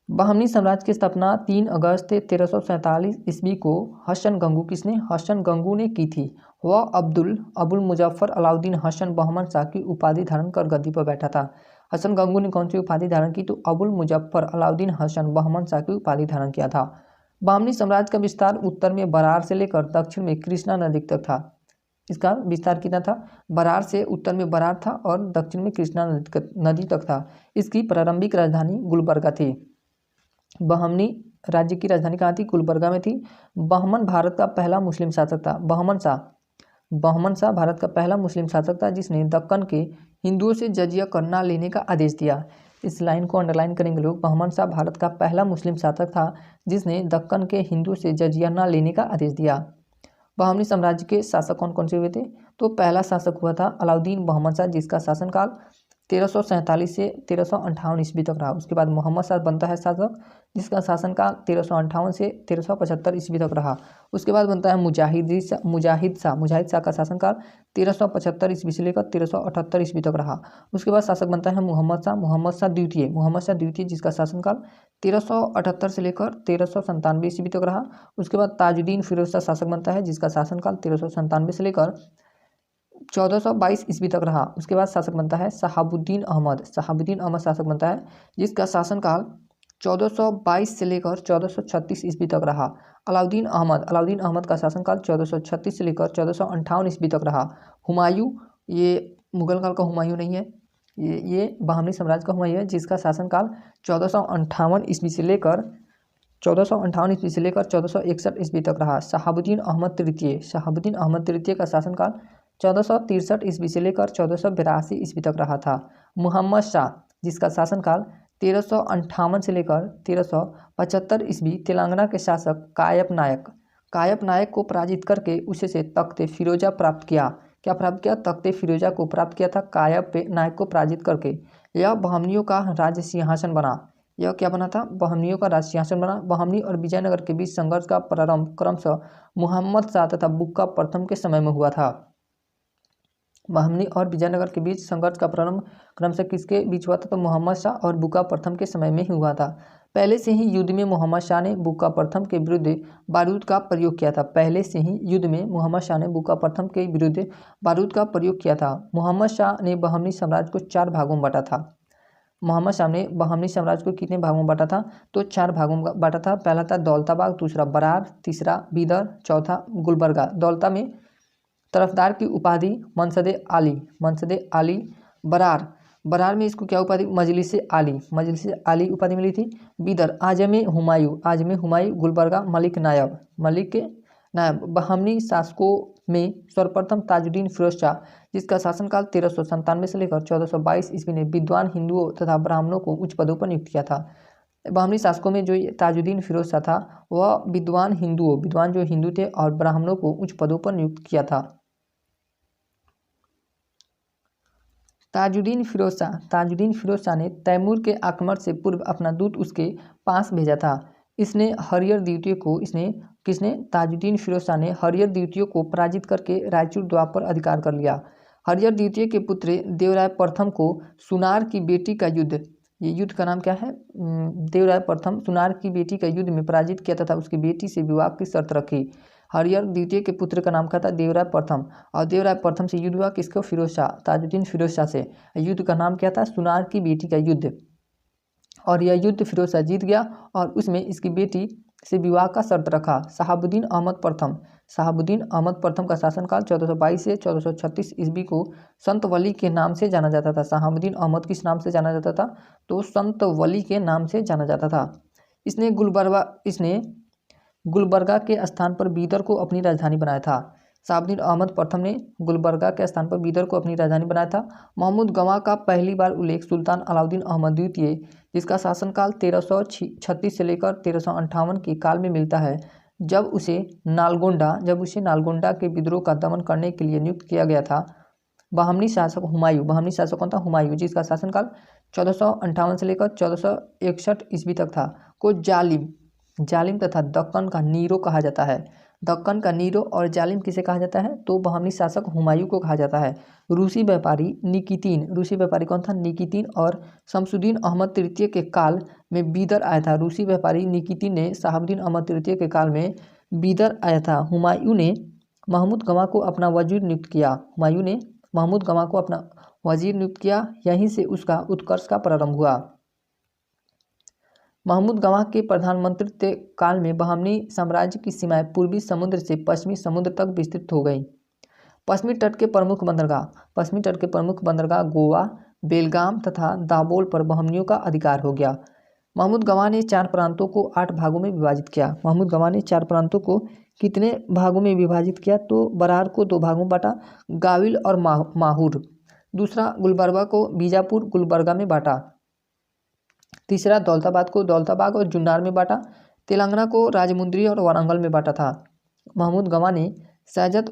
बहमनी साम्राज्य की स्थापना 3 अगस्त 1347 ईस्वी को हसन गंगू हसन गंगू ने की थी। वह अबुल मुजफ्फर अलाउद्दीन हसन बहमन शाह की उपाधि धारण कर गद्दी पर बैठा था। हसन गंगू ने कौन सी उपाधि धारण की? तो अबुल मुजफ्फर अलाउद्दीन हसन बहमन शाह की उपाधि धारण किया था। बहमनी साम्राज्य का विस्तार उत्तर में बरार से लेकर दक्षिण में कृष्णा नदी तक था। इसका विस्तार कितना था? बरार से उत्तर में बरार था और दक्षिण में कृष्णा नदी तक था। इसकी प्रारंभिक राजधानी गुलबर्गा थी। बहमनी राज्य की राजधानी कहाँ थी? गुलबर्गा में थी। बहमन भारत का पहला मुस्लिम शासक था। बहमन शाह भारत का पहला मुस्लिम शासक था जिसने दक्कन के हिंदुओं से जजिया कर न लेने का आदेश दिया। इस लाइन को अंडरलाइन करेंगे लोग। बहमन शाह भारत का पहला मुस्लिम शासक था जिसने दक्कन के हिंदुओं से जजिया न लेने का आदेश दिया। बहमनी साम्राज्य के शासक कौन कौन से हुए थे? तो पहला शासक हुआ था अलाउद्दीन बहमन शाह जिसका शासनकाल 1347 से 1358 ईस्वी तक रहा। उसके बाद मोहम्मद शाह बनता है शासक जिसका शासनकाल 1358 से 1375 ईस्वी तक रहा। उसके बाद बनता है मुजाहिद शाह का शासनकाल 1375 ईस्वी से लेकर 1378 ईस्वी तक रहा। उसके बाद शासक बनता है मोहम्मद शाह द्वितीय जिसका शासनकाल 1378 से लेकर 1397 ईस्वी तक रहा। उसके बाद ताजुद्दीन फिरोज शाह शासक बनता है जिसका शासनकाल 1397 से लेकर 1422 ईस्वी तक रहा। उसके बाद शासक बनता है शहाबुद्दीन अहमद शासक बनता है जिसका शासनकाल 1422 से लेकर 1436 ईस्वी तक रहा। अलाउद्दीन अहमद का शासनकाल 1436 से लेकर 1458 ईस्वी तक रहा। हुमायूं, ये मुगल काल का हुमायूं नहीं है, ये बहमनी साम्राज्य का हुमायूं है जिसका शासनकाल 1458 ईस्वी से लेकर 1461 ईस्वी तक रहा। शहाबुद्दीन अहमद तृतीय का शासनकाल 1463 ईस्वी से लेकर 1482 ईस्वी तक रहा था। मोहम्मद शाह जिसका शासनकाल 1358 से लेकर 1375 ईस्वी तेलंगाना के शासक कायप नायक को पराजित करके उसे से तख्ते फिरोजा प्राप्त किया। क्या प्राप्त किया? तख्ते फिरोजा को प्राप्त किया था कायप नायक को पराजित करके। यह बहमनियों का राज सिंहासन बना। यह क्या बना था? बहमनियों का राज सिंहासन बना। बहमनी और विजयनगर के बीच संघर्ष का प्रारंभ क्रमशः मुहम्मद शाह तथा बुक्का प्रथम के समय में हुआ था। बहमनी और विजयनगर के बीच संघर्ष का प्रारंभ क्रमशः किसके बीच हुआ था? तो मोहम्मद शाह और बुक्का प्रथम के समय में ही हुआ था। पहले से ही युद्ध में मोहम्मद शाह ने बुक्का प्रथम के विरुद्ध बारूद का प्रयोग किया था। मोहम्मद शाह ने बहमनी साम्राज्य को 4 भागों में बांटा था। मोहम्मद शाह ने बहमनी साम्राज्य को कितने भागों में बांटा था? तो 4 भागों में बांटा था। पहला था दौलताबाग, दूसरा बरार, तीसरा बीदर, चौथा गुलबर्गा। दौलता में तरफदार की उपाधि मनसदे आली। बरार में इसको क्या उपाधि? मजलिस आली उपाधि मिली थी। बीदर आजम हुमायूं। गुलबर्गा मलिक नायब। बहमनी शासकों में सर्वप्रथम ताजुद्दीन फिरोज शाह जिसका शासनकाल 1397 से लेकर 1422 ईस्वी ने विद्वान हिंदुओं तथा ब्राह्मणों को उच्च पदों पर नियुक्त किया था। बहमनी शासकों में जो ताजुद्दीन फिरोज शाह था वह विद्वान जो हिंदू थे और ब्राह्मणों को उच्च पदों पर नियुक्त किया था। ताजुद्दीन फिरोज शाह ने तैमूर के आक्रमण से पूर्व अपना दूत उसके पास भेजा था। ताजुद्दीन फिरोज शाह ने हरियर द्वितीय को पराजित करके रायचूर द्वीप पर अधिकार कर लिया। हरियर द्वितीय के पुत्र देवराय प्रथम को सुनार की बेटी का युद्ध, ये युद्ध का नाम क्या है? देवराय प्रथम सुनार की बेटी का युद्ध में पराजित किया तथा उसकी बेटी से विवाह की शर्त रखी। हरियर द्वितीय के पुत्र का नाम क्या था? देवराय प्रथम। और देवराय प्रथम से युद्ध हुआ किसको? फिरोज शाह, ताजुद्दीन फिरोज शाह से। युद्ध का नाम क्या था? सुनार की बेटी का युद्ध। और यह युद्ध फिरोज शाह जीत गया और उसमें इसकी बेटी से विवाह का शर्त रखा। शहाबुद्दीन अहमद प्रथम का शासनकाल 1422 से 1436 ईस्वी को संत वली के नाम से जाना जाता था। शहाबुद्दीन अहमद किस नाम से जाना जाता था? तो संत वली के नाम से जाना जाता था। इसने गुलबर्गा के स्थान पर बीदर को अपनी राजधानी बनाया था। शहाबुद्दीन अहमद प्रथम ने गुलबर्गा के स्थान पर बीदर को अपनी राजधानी बनाया था। महमूद गवाह का पहली बार उल्लेख सुल्तान अलाउद्दीन अहमद द्वितीय जिसका शासनकाल 1336 से लेकर 1358 के काल में मिलता है, जब उसे नालगोंडा के विद्रोह का दमन करने के लिए नियुक्त किया गया था। बहमनी शासक कौन था? हुमायूं जिसका शासनकाल 1458 से लेकर 1461 ईस्वी तक था, को जालिम तथा दक्कन का नीरो कहा जाता है। दक्कन का नीरो और जालिम किसे कहा जाता है? तो बहमनी शासक हुमायूं को कहा जाता है। रूसी व्यापारी निकितीन, रूसी व्यापारी कौन था? निकितीन। और शमसुद्दीन अहमद तृतीय के काल में बीदर आया था। रूसी व्यापारी निकितीन ने शहाबुद्दीन अहमद तृतीय के काल में बीदर आया था। हुमायूं ने महमूद गवा को अपना वजीर नियुक्त किया। हुमायूं ने महमूद गवा को अपना वजीर नियुक्त किया। यहीं से उसका उत्कर्ष का प्रारंभ हुआ। महमूद गवाह के प्रधानमंत्रित्व काल में बहमनी साम्राज्य की सीमाएं पूर्वी समुद्र से पश्चिमी समुद्र तक विस्तृत हो गईं। पश्चिमी तट के प्रमुख बंदरगाह गोवा, बेलगाम तथा दाबोल पर बहमनियों का अधिकार हो गया। महमूद गवाह ने 4 प्रांतों को 8 भागों में विभाजित किया। महमूद गवाह ने 4 प्रांतों को कितने भागों में विभाजित किया? तो बरार को 2 भागों में बांटा, गाविल और माहुर। दूसरा, गुलबर्गा को बीजापुर गुलबर्गा में बांटा। तीसरा, दौलताबाद को दौलताबाद और जुन्नार में बांटा। तेलंगाना को राजमुंद्री और वारंगल में बांटा था। महमूद गवाह ने सैजत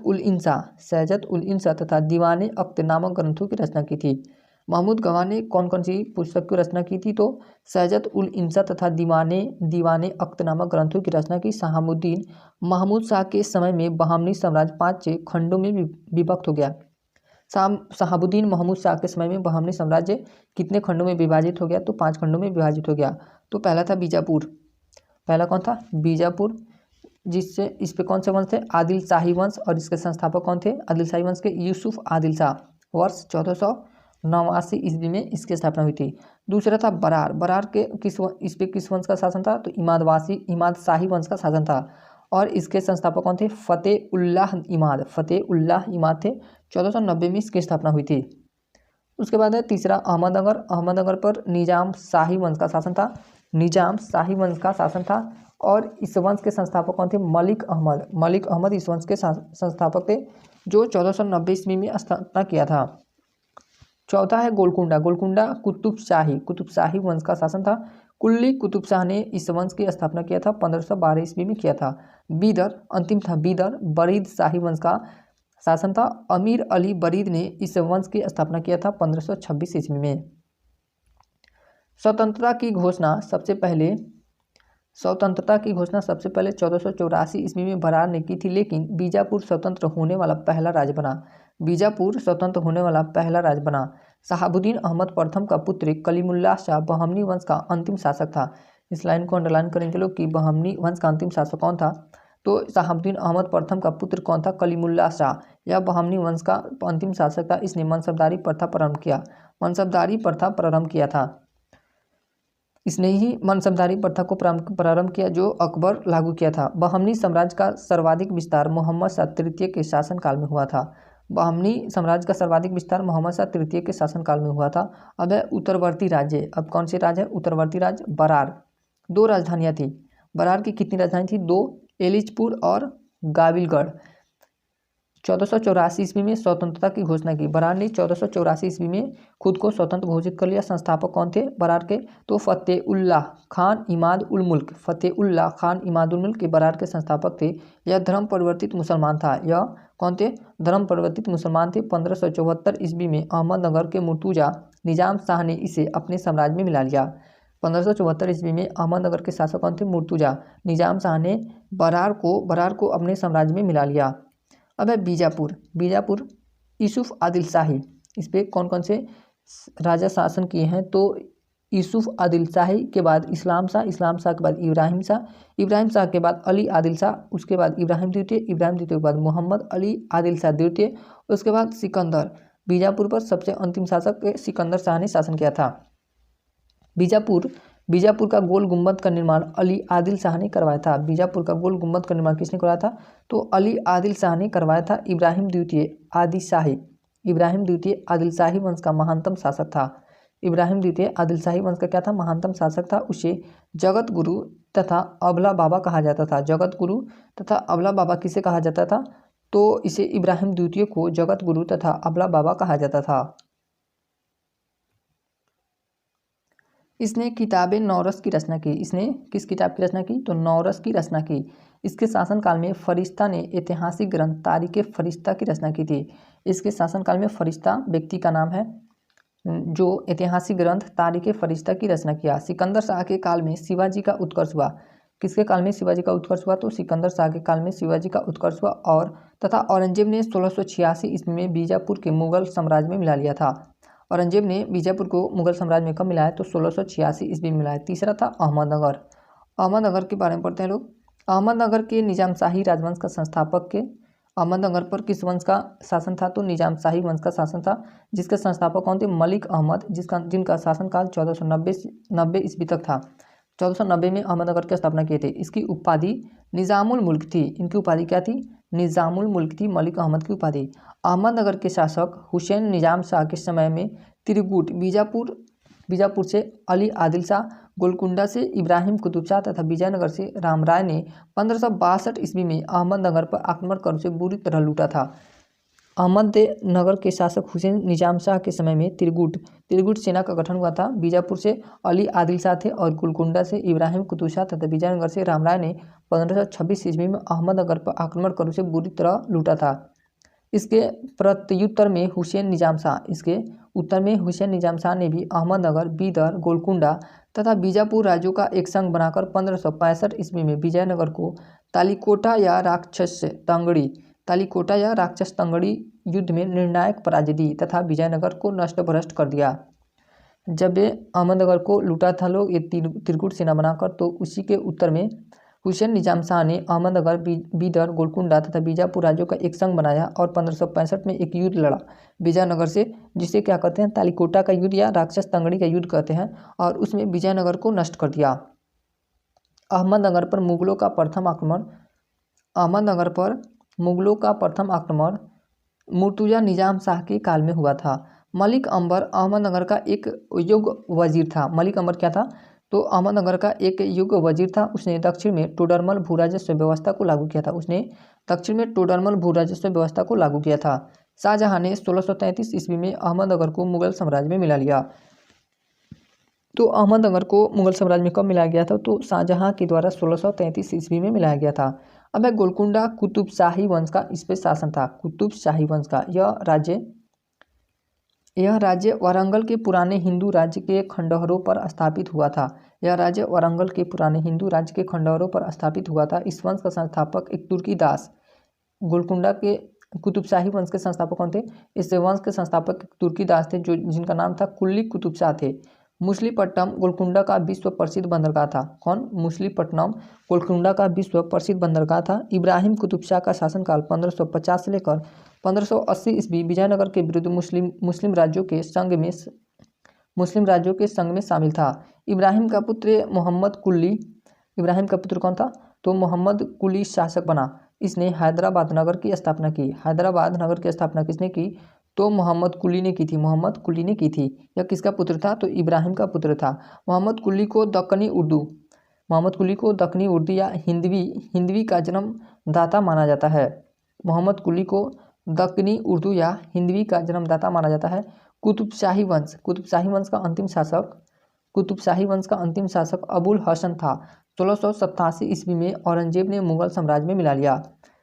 उल इंसा तथा दीवाने अख्त नामक ग्रंथों की रचना की थी। महमूद गवाह ने कौन कौन सी पुस्तक की रचना की थी? तो सैजत उल इंसा तथा दीवाने अख्त नामक ग्रंथों की रचना की। शहाबुद्दीन महमूद शाह के समय में बहमनी साम्राज्य 5 खंडों में विभक्त हो गया। शहाबुद्दीन महमूद शाह के समय में बहमनी साम्राज्य कितने खंडों में विभाजित हो गया? तो 5 खंडों में विभाजित हो गया। तो पहला था बीजापुर। पहला कौन था? बीजापुर, जिससे इस पे कौन से वंश थे? आदिल शाही वंश। और इसके संस्थापक कौन थे? आदिल शाही वंश के यूसुफ आदिल शाह। वर्ष 1489 ईस्वी में इसकी स्थापना हुई थी। दूसरा था बरार। बरार के इस पे किस वंश का शासन था? तो इमाद शाही वंश का शासन था। और इसके संस्थापक कौन थे? फतेह उल्लाह इमाद थे। 1490 में इसकी स्थापना हुई थी। उसके बाद है तीसरा अहमदनगर पर निजाम शाही वंश का शासन था। और इस वंश के संस्थापक कौन थे? मलिक अहमद इस वंश के संस्थापक थे, जो 1490 ईस्वी में स्थापना किया था। चौथा है गोलकुंडा कुतुब शाही वंश का शासन था। कुल्ली कुतुब शाह ने इस वंश की स्थापना किया था, 1512 ईस्वी में किया था। बीदर बरीद शाही वंश का शासन था। अमीर अली बरीद ने इस वंश की स्थापना किया था 1526 ईस्वी में। स्वतंत्रता की घोषणा सबसे पहले 1484 ईस्वी में बरार ने की थी, लेकिन बीजापुर स्वतंत्र होने वाला पहला राज्य बना। शहाबुद्दीन अहमद प्रथम का पुत्र कलीमुल्लाह शाह बहमनी वंश का अंतिम शासक था। इस लाइन को अंडरलाइन करेंगे लोग कि बहमनी वंश का अंतिम शासक कौन था? तो शहाबुद्दीन अहमद प्रथम का पुत्र कौन था? कलीमुल्लाह शाह। यह बहमनी वंश का अंतिम शासक था। इसने मनसबदारी प्रथा प्रारंभ किया था। इसने ही मनसबदारी प्रथा को प्रारंभ किया, जो अकबर लागू किया था। बहमनी साम्राज्य का सर्वाधिक विस्तार मोहम्मद शाह तृतीय के शासनकाल में हुआ था। अब है उत्तरवर्ती राज्य। अब कौन से राज्य है? उत्तरवर्ती राज्य। बरार 2 राजधानियाँ थी। बरार की कितनी राजधानी थी? 2, एलिचपुर और गाविलगढ़। 1484 ईस्वी में स्वतंत्रता की घोषणा की। बरार ने 1484 ईस्वी में खुद को स्वतंत्र घोषित कर लिया। संस्थापक कौन थे बरार के? तो फतेह उल्लाह खान इमाद उल मुल्क के बरार के संस्थापक थे। यह धर्म परिवर्तित मुसलमान था। यह कौन थे? धर्म परिवर्तित मुसलमान थे। 1574 ईस्वी में अहमदनगर के मुर्तुजा निजाम शाह ने इसे अपने साम्राज्य में मिला लिया। 1574 ईस्वी में अहमदनगर के शासक कौन थे? मुर्तुजा निजाम शाह ने बरार को अपने साम्राज्य में मिला लिया। अब है बीजापुर यूसुफ आदिल शाही। इस पर कौन कौन से राजा शासन किए हैं? तो यूसुफ आदिल शाही के बाद इस्लाम शाह के बाद इब्राहिम शाह के बाद अली आदिल शाह, उसके बाद इब्राहिम द्वितीय के बाद मोहम्मद अली आदिल शाह द्वितीय, उसके बाद सिकंदर। बीजापुर पर सबसे अंतिम शासक सिकंदर शाह ने शासन किया था। बीजापुर का गोल गुम्बद का निर्माण अली आदिल शाह ने करवाया था। बीजापुर का गोल गुम्बद का निर्माण किसने करवाया था? तो अली आदिल शाह ने करवाया था। इब्राहिम द्वितीय आदिल शाही वंश का महानतम शासक था। इब्राहिम द्वितीय आदिल शाही वंश का क्या था? महानतम शासक था। उसे जगत गुरु तथा अबला बाबा कहा जाता था। जगत गुरु तथा अबला बाबा किसे कहा जाता था? तो इसे इब्राहिम द्वितीय को जगत गुरु तथा अबला बाबा कहा जाता था। इसने किताबे नौरस की रचना की। इसने किस किताब की रचना की? तो नौरस की रचना की। इसके शासनकाल में फरिश्ता ने ऐतिहासिक ग्रंथ तारीख़ फरिश्ता की रचना की थी। इसके शासनकाल में फरिश्ता व्यक्ति का नाम है, जो ऐतिहासिक ग्रंथ तारीख़ फरिश्ता की रचना किया। सिकंदर शाह के काल में शिवाजी का उत्कर्ष हुआ। किसके काल में शिवाजी का उत्कर्ष हुआ? तो सिकंदर शाह के काल में शिवाजी का उत्कर्ष हुआ। और तथा औरंगजेब ने 1686 ईस्वी में बीजापुर के मुगल साम्राज्य में मिला लिया था। औरंगजेब ने बीजापुर को मुगल साम्राज्य में कब मिलाया? तो 1686 ईस्वी में मिलाया। तीसरा था अहमदनगर। अहमदनगर के बारे में पढ़ते हैं लोग। अहमदनगर के निजामशाही राजवंश का संस्थापक के अहमदनगर पर किस वंश का शासन था? तो निजामशाही वंश का शासन था, जिसके संस्थापक कौन थे? मलिक अहमद, जिनका शासनकाल 1490 ईस्वी तक था। 1490 में अहमदनगर की स्थापना किए थे। इसकी उपाधि निजामुल मुल्क थी। इनकी उपाधि क्या थी? निजामुल मुल्क थी, मलिक अहमद की उपाधि। अहमदनगर के शासक हुसैन निजाम शाह के समय में त्रिगुट बीजापुर से अली आदिल शाह, गोलकुंडा से इब्राहिम कुतुब शाह तथा विजयनगर से रामराय ने 1562 ईस्वी में अहमदनगर पर आक्रमण कर उसे बुरी तरह लूटा था। अहमदनगर के शासक हुसैन निजाम शाह के समय में त्रिगुट सेना का गठन हुआ था। बीजापुर से अली आदिल शाह थे और गोलकुंडा से इब्राहिम कुतुब शाह तथा विजयनगर से रामराय ने 1526 ईस्वी में अहमदनगर पर आक्रमण कर उसे बुरी तरह लूटा था। इसके प्रत्युत्तर में हुसैन निजाम शाह ने भी अहमदनगर, बीदर, गोलकुंडा तथा बीजापुर राज्यों का एक संघ बनाकर 1565 ईस्वी में विजयनगर को तालिकोटा या राक्षस तंगड़ी युद्ध में निर्णायक पराजय दी तथा विजयनगर को नष्ट भ्रष्ट कर दिया। जब ये अहमदनगर को लूटा था लोग ये त्रिकूट सेना बनाकर, तो उसी के उत्तर में हुसैन निजाम शाह ने अहमदनगर, बीदर, गोलकुंडा तथा बीजापुर राज्यों का एक संघ बनाया और 1565 में एक युद्ध लड़ा विजयनगर से, जिसे क्या कहते हैं? तालिकोटा का युद्ध या राक्षस तंगड़ी का युद्ध कहते हैं। और उसमें विजयनगर को नष्ट कर दिया। अहमदनगर पर मुगलों का प्रथम आक्रमण मुर्तुजा निजाम शाह के काल में हुआ था। मलिक अंबर अहमदनगर का एक योग्य वजीर था। मलिक अंबर क्या था? तो अहमदनगर का एक योग्य वजीर था। उसने दक्षिण में टोडरमल भू राजस्व व्यवस्था को लागू किया था। शाहजहां ने 1633 ईस्वी में अहमदनगर को मुगल साम्राज्य में मिला लिया। तो अहमदनगर को मुगल साम्राज्य में कब मिलाया गया था? तो शाहजहां के द्वारा 1633 ईस्वी में मिलाया गया था। अब है गोलकुंडा कुतुब शाही वंश का इस पर शासन था। कुतुब शाही वंश का यह राज्य वारंगल के पुराने हिंदू राज्य के खंडहरों पर स्थापित हुआ था। इस वंश का संस्थापक एक तुर्कीदास। गोलकुंडा के कुतुब शाही वंश के संस्थापक कौन थे? इस वंश के संस्थापक तुर्कीदास थे, जिनका नाम था कुल्ली कुतुब शाह थे। मुसलीपट्टनम गोलकुंडा का विश्व प्रसिद्ध बंदरगाह था। कौन? मुसलीपट्टनम गोलकुंडा का विश्व प्रसिद्ध बंदरगाह था। इब्राहिम कुतुब शाह का शासनकाल 1550 से लेकर 1580 ईस्वी विजयनगर के विरुद्ध मुस्लिम राज्यों के संघ में शामिल था। इब्राहिम का पुत्र कौन था? तो मोहम्मद कुली शासक बना। इसने हैदराबाद नगर की स्थापना की। हैदराबाद नगर की स्थापना किसने की? तो मोहम्मद कुली ने की थी। यह किसका पुत्र था? तो इब्राहिम का पुत्र था। मोहम्मद कुली को दक्कनी उर्दू या हिंदवी का जन्मदाता माना जाता है। मोहम्मद कुली को दक्कनी उर्दू या हिंदवी का जन्मदाता माना जाता है। कुतुब शाही वंश का अंतिम शासक अबुल हसन था। 1687 ईस्वी में औरंगजेब ने मुगल साम्राज्य में मिला लिया।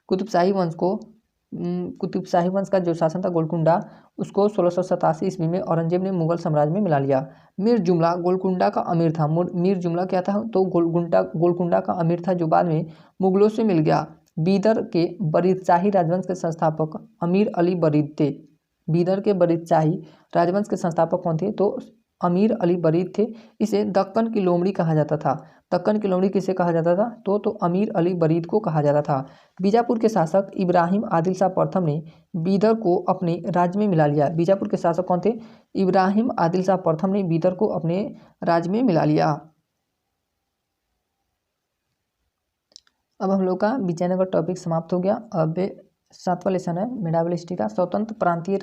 कुतुब शाही वंश का जो शासन था गोलकुंडा, उसको 1687 ईस्वी में औरंगजेब ने मुगल साम्राज्य में मिला लिया। मीर जुमला गोलकुंडा का अमीर था। मीर जुमला क्या था? तो गोलकुंडा का अमीर था, जो बाद में मुगलों से मिल गया। बीदर के बरीद शाही राजवंश के संस्थापक अमीर अली बरीद थे। बीदर के बरीद शाही राजवंश के संस्थापक कौन थे? तो अमीर अली बरीद थे। इसे दक्कन की लोमड़ी कहा जाता था। दक्कन की लोमड़ी किसे कहा जाता था? तो अमीर अली बरीद को कहा जाता था। बीजापुर के शासक इब्राहिम आदिल शाह प्रथम ने बीदर को अपने राज्य में मिला लिया। बीजापुर के शासक कौन थे? इब्राहिम आदिल शाह प्रथम ने बीदर को अपने राज्य में मिला लिया। अब हम लोग का विजयनगर टॉपिक समाप्त हो गया। अब 7वां लेसन है मेडावल हिस्ट्री का स्वतंत्र प्रांतीय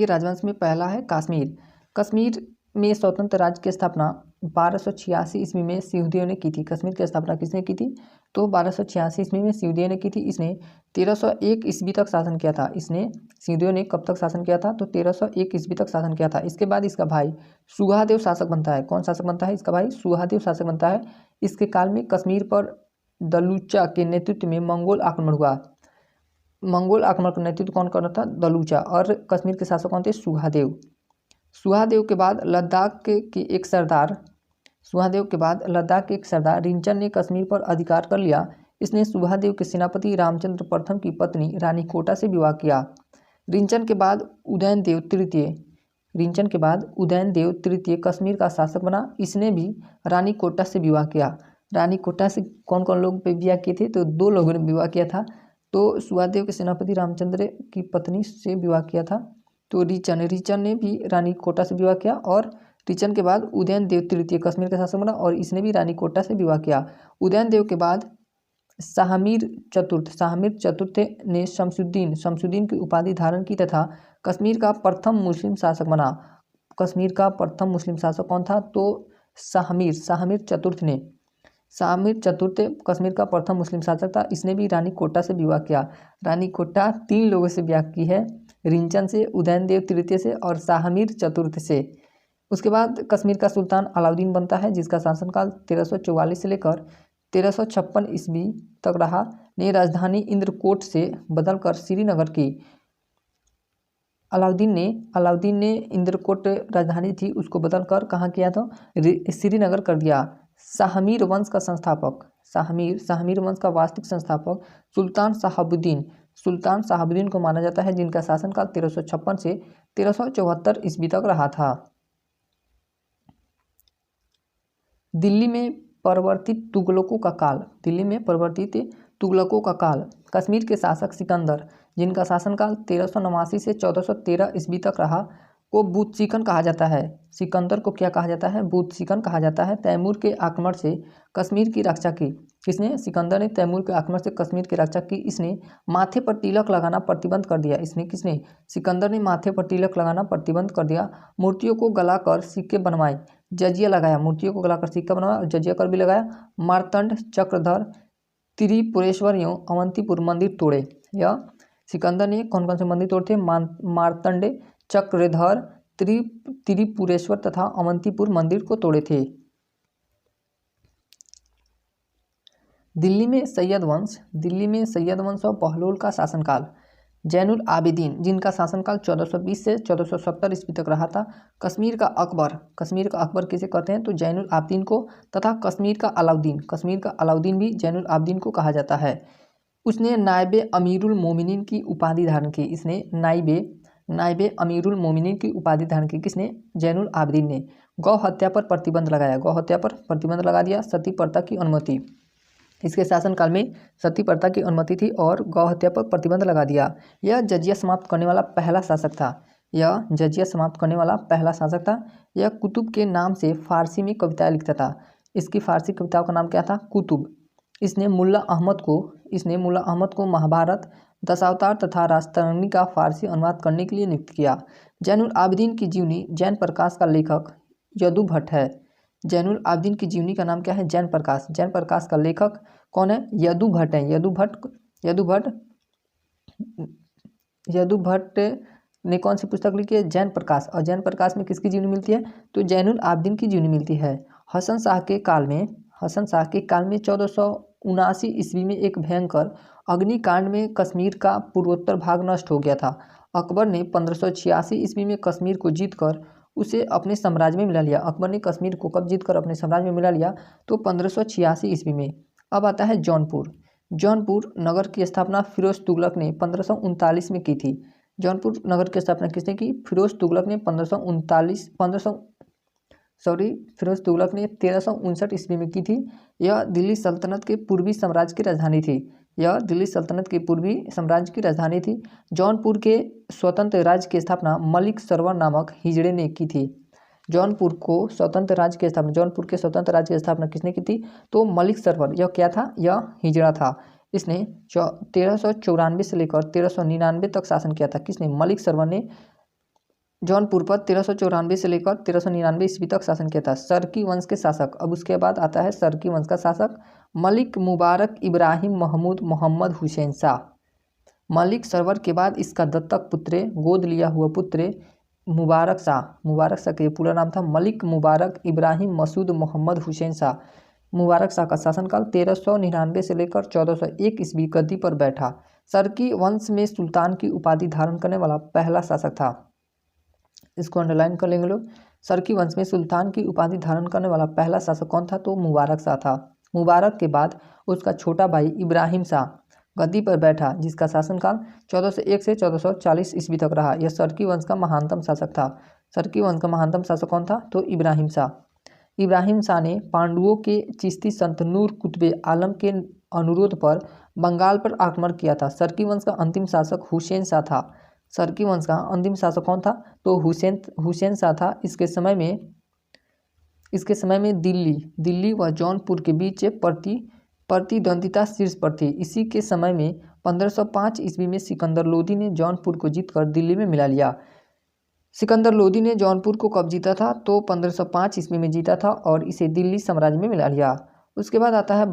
राजवंश में पहला है कश्मीर। कश्मीर में स्वतंत्र राज्य की स्थापना 1286 ईस्वी में सिहुदियों ने की थी। कश्मीर की स्थापना किसने की थी? तो 1286 ईस्वी में सिहुदियों ने की थी। इसने 1301 ईस्वी तक शासन किया था। सिहुदियों ने कब तक शासन किया था? तो 1301 ईस्वी तक शासन किया था। इसके बाद इसका भाई सुहादेव शासक बनता है। कौन शासक बनता है? इसका भाई सुहादेव शासक बनता है। इसके काल में कश्मीर पर दलूचा के नेतृत्व में मंगोल आक्रमण हुआ। मंगोल आक्रमण का नेतृत्व कौन कर रहा था? दलूचा। और कश्मीर के शासक कौन थे? सुहादेव के बाद लद्दाख के एक सरदार सुहादेव के बाद लद्दाख के एक सरदार रिंचन ने कश्मीर पर अधिकार कर लिया। इसने सुहादेव के सेनापति रामचंद्र प्रथम की पत्नी रानी कोटा से विवाह किया। रिंचन के बाद उदयनदेव तृतीय कश्मीर का शासक बना। इसने भी रानी कोटा से विवाह किया। रानी कोटा से कौन कौन लोग पे विवाह किए थे? तो 2 लोगों ने विवाह किया था। तो सुहादेव के सेनापति रामचंद्र की पत्नी से विवाह किया था। तो रिचन ने भी रानी कोटा से विवाह किया। और रिचन के बाद उदयनदेव तृतीय कश्मीर का शासक बना और इसने भी रानी कोटा से विवाह किया। उदयनदेव के बाद शाहमीर चतुर्थ ने शमसुद्दीन की उपाधि धारण की तथा कश्मीर का प्रथम मुस्लिम शासक बना। कश्मीर का प्रथम मुस्लिम शासक कौन था? तो शाहमीर चतुर्थ कश्मीर का प्रथम मुस्लिम शासक था। इसने भी रानी कोटा से विवाह किया। रानी कोटा 3 लोगों से विवाह की है, रिंचन से, उदयनदेव तृतीय से और शाहमीर चतुर्थ से। उसके बाद कश्मीर का सुल्तान अलाउद्दीन बनता है, जिसका शासनकाल 1344 से लेकर 1356 ईस्वी तक रहा। ने राजधानी इंद्रकोट से बदलकर श्रीनगर की। अलाउद्दीन ने इंद्रकोट राजधानी थी, उसको बदलकर कहाँ किया था? श्रीनगर कर दिया। शाहमीर वंश का वास्तविक संस्थापक सुल्तान शाहबुद्दीन को माना जाता है, जिनका शासनकाल 1356 से 1374 ईस्वी तक रहा था। दिल्ली में परिवर्तित तुगलकों का काल। कश्मीर के शासक सिकंदर, जिनका शासनकाल 1389 से 1413 ईस्वी तक रहा, को बूतसिकन कहा जाता है। सिकंदर को क्या कहा जाता है? बूतसिकन कहा जाता है। तैमूर के आक्रमण से कश्मीर की रक्षा की। किसने? सिकंदर ने तैमूर के आक्रमण से कश्मीर की रक्षा की। इसने माथे पर तिलक लगाना प्रतिबंध कर दिया। सिकंदर ने माथे पर तिलक लगाना प्रतिबंध कर दिया। मूर्तियों को गलाकर सिक्के बनवाए, जजिया लगाया। और जजिया कर भी लगाया। मार्तंड, चक्रधर, त्रिपुरेश्वर एवं अवंतीपुर मंदिर तोड़े। यह सिकंदर ने कौन कौन से मंदिर तोड़े थे? मार्तंड, चक्रधर, त्रिपुरेश्वर तथा अवंतीपुर मंदिर को तोड़े थे। दिल्ली में सैयद वंश और बहलोल का शासनकाल। जैनुल आबिदीन, जिनका शासनकाल 1420 से 1470 ईस्वी तक रहा था। कश्मीर का अकबर किसे कहते हैं? तो जैनुल आबिदीन को। तथा कश्मीर का अलाउद्दीन भी जैनुल आबिदीन को कहा जाता है। उसने नायबे अमीरुल मोमिनीन की उपाधि धारण की। नायबे अमीरुल मोमिनीन की उपाधि धारण की। किसने? जैनुल आबिदीन ने। गौ हत्या पर प्रतिबंध लगा दिया। सती प्रथा की अनुमति। इसके शासनकाल में सती प्रथा की अनुमति थी और गौ हत्या पर प्रतिबंध लगा दिया। यह जजिया समाप्त करने वाला पहला शासक था। यह कुतुब के नाम से फारसी में कविताएं लिखता था। इसकी फारसी कविताओं का नाम क्या था? कुतुब। इसने मुल्ला अहमद को महाभारत, दशावतार तथा रास्तरंगी का फारसी अनुवाद करने के लिए नियुक्त किया। जैनुल आबिदीन की जीवनी जैन प्रकाश का लेखक यदु भट्ट है। जैनुल आबिदीन की जीवनी का नाम क्या है? जैन प्रकाश का लेखक कौन है? यदु भट्ट है। यदु भट्ट ने कौन सी पुस्तक लिखी है? जैन प्रकाश। और जैन प्रकाश में किसकी जीवनी मिलती है? तो जैनुल आबिदीन की जीवनी मिलती है। हसन शाह के काल में 1479 ईस्वी में एक भयंकर अग्निकांड में कश्मीर का पूर्वोत्तर भाग नष्ट हो गया था। अकबर ने 1586 ईस्वी में कश्मीर को जीतकर उसे अपने साम्राज्य में मिला लिया। अकबर ने कश्मीर को कब जीतकर अपने साम्राज्य में मिला लिया? तो 1586 ईस्वी में। अब आता है जौनपुर नगर की स्थापना फिरोज तुगलक ने 1539 में की थी। जौनपुर नगर की स्थापना किसने की? फिरोज तुगलक ने 1359 ईस्वी में की थी। यह दिल्ली सल्तनत के पूर्वी साम्राज्य की राजधानी थी। जौनपुर के स्वतंत्र राज्य की स्थापना मलिक सरवर नामक हिजड़े ने की थी। जौनपुर के स्वतंत्र राज्य की स्थापना किसने की थी? तो मलिक सरवर। यह क्या था? यह हिजड़ा था। इसने 1394 से लेकर 1399 तक शासन किया था। किसने? मलिक सरवर ने जौनपुर पर 1394 से लेकर 1399 ईस्वी तक शासन किया था। सरकी वंश के शासक। अब उसके बाद आता है सरकी वंश का शासक मलिक मुबारक इब्राहिम महमूद मोहम्मद हुसैन शाह। मलिक सरवर के बाद इसका दत्तक पुत्र, गोद लिया हुआ पुत्र मुबारक शाह का पूरा नाम था मलिक मुबारक इब्राहिम मसूद मोहम्मद हुसैन शाह। मुबारक शाह का शासनकाल 1399 से लेकर 1401 ईस्वी गद्दी पर बैठा। सरकी वंश में सुल्तान की उपाधि धारण करने वाला पहला शासक था। इसको अंडरलाइन कर लेंगे लोग। सरकी वंश में सुल्तान की उपाधि धारण करने वाला पहला शासक कौन था? तो मुबारक शाह था। मुबारक के बाद उसका छोटा भाई इब्राहिम शाह गद्दी पर बैठा, जिसका शासनकाल 1401 से 1440 ईस्वी तक रहा। यह सरकी वंश का महानतम शासक था। सरकी वंश का महानतम शासक कौन था? तो इब्राहिम शाह। इब्राहिम शाह ने पांडुओं के चिश्ती संत नूर कुतबे आलम के अनुरोध पर बंगाल पर आक्रमण किया था। सरकी वंश का अंतिम शासक हुसैन शाह था। सरकी वंश का अंतिम शासक कौन था? तो हुसैन शाह था। इसके समय में दिल्ली व जौनपुर के बीच प्रतिद्वंदिता शीर्ष पर थी। इसी के समय में 1505 ईस्वी में सिकंदर लोदी ने जौनपुर को जीतकर दिल्ली में मिला लिया। सिकंदर लोदी ने जौनपुर को कब जीता था? तो 1505 ईस्वी में जीता था और इसे दिल्ली साम्राज्य में मिला लिया। उसके बाद आता है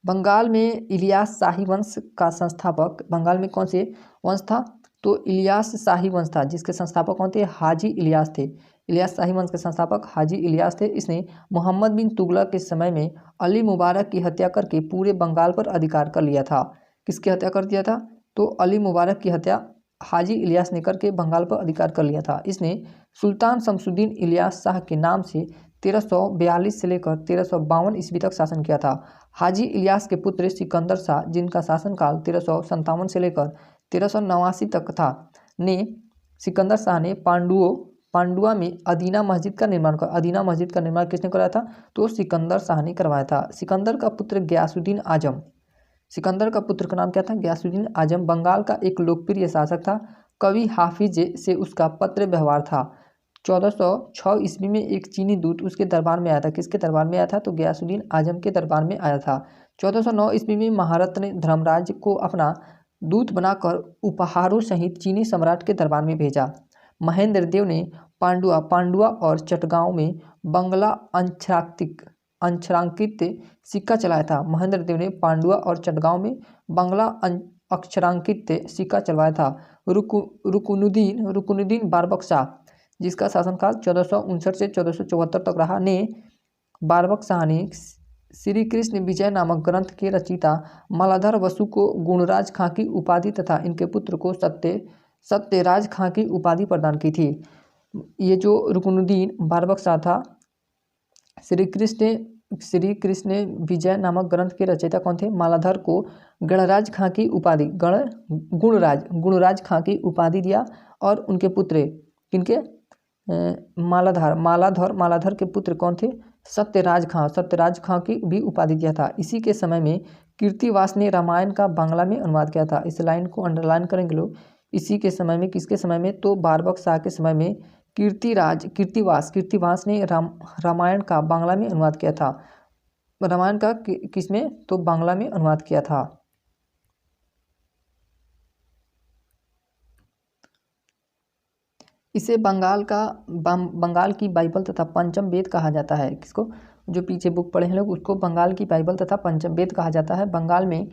बंगाल में इलियास शाही वंश का संस्थापक। बंगाल में कौन से वंश था? तो इलियास शाही वंश था, जिसके संस्थापक कौन थे? हाजी इलियास थे। इलियास शाही वंश के संस्थापक हाजी इलियास थे। इसने मोहम्मद बिन तुगलक के समय में अली मुबारक की हत्या करके पूरे बंगाल पर अधिकार कर लिया था। किसकी हत्या कर दिया था? तो अली मुबारक की हत्या हाजी इलियास ने करके बंगाल पर अधिकार कर लिया था। इसने सुल्तान शमसुद्दीन इलियास शाह के नाम से 1342 से लेकर 1352 ईस्वी तक शासन किया था। हाजी इलियास के पुत्र सिकंदर शाह, जिनका शासनकाल 1357 से लेकर 1389 तक था, ने सिकंदर शाह ने पांडुआ में अदीना मस्जिद का निर्माण किया। अदीना मस्जिद का निर्माण किसने कराया था? तो सिकंदर शाह ने करवाया था। सिकंदर का पुत्र गयासुद्दीन आजम। सिकंदर का पुत्र का नाम क्या था? गयासुद्दीन आजम बंगाल का एक लोकप्रिय शासक था। कवि हाफिज से उसका पत्र व्यवहार था। 1406 ईस्वी में एक चीनी दूत उसके दरबार में आया था। किसके दरबार में आया था? तो गयासुद्दीन आजम के दरबार में आया था। 1409 ईस्वी में महारत ने धर्मराज को अपना दूत बनाकर उपहारों सहित चीनी सम्राट के दरबार में भेजा। महेंद्र देव ने पांडुआ और चटगांव में बंगला अक्षरांकित सिक्का चलाया था। महेंद्र देव ने पांडुआ और चटगांव में बंगला अक्षरांकित सिक्का चलवाया था। रुकनुद्दीन बारबक शाह, जिसका शासनकाल 1459 से 1474 तक रहा, ने बारबक शाह ने श्री कृष्ण विजय नामक ग्रंथ के रचयिता मालाधर वसु को गुणराज खां की उपाधि तथा इनके पुत्र को सत्यराज खां की उपाधि प्रदान की थी। ये जो रुकनुद्दीन बारबक शाह था, श्री कृष्ण विजय नामक ग्रंथ के रचयिता कौन थे? मालाधर को गणराज खां की उपाधि गुणराज खां की उपाधि दिया और उनके पुत्र किनके? मालाधर के पुत्र कौन थे? सत्यराज खां की भी उपाधि दिया था। इसी के समय में कीर्तिवास ने रामायण का बांग्ला में अनुवाद किया था। इस लाइन को अंडरलाइन करेंगे लोग। इसी के समय में, किसके समय में? तो बारबक शाह के समय में कीर्तिवास ने रामायण का बांग्ला में अनुवाद किया था। रामायण का किसमें? तो बांग्ला में अनुवाद किया था। इसे बंगाल की बाइबल तथा पंचम वेद कहा जाता है। किसको? जो पीछे बुक पढ़े हैं लोग, उसको बंगाल की बाइबल तथा पंचम वेद कहा जाता है। बंगाल में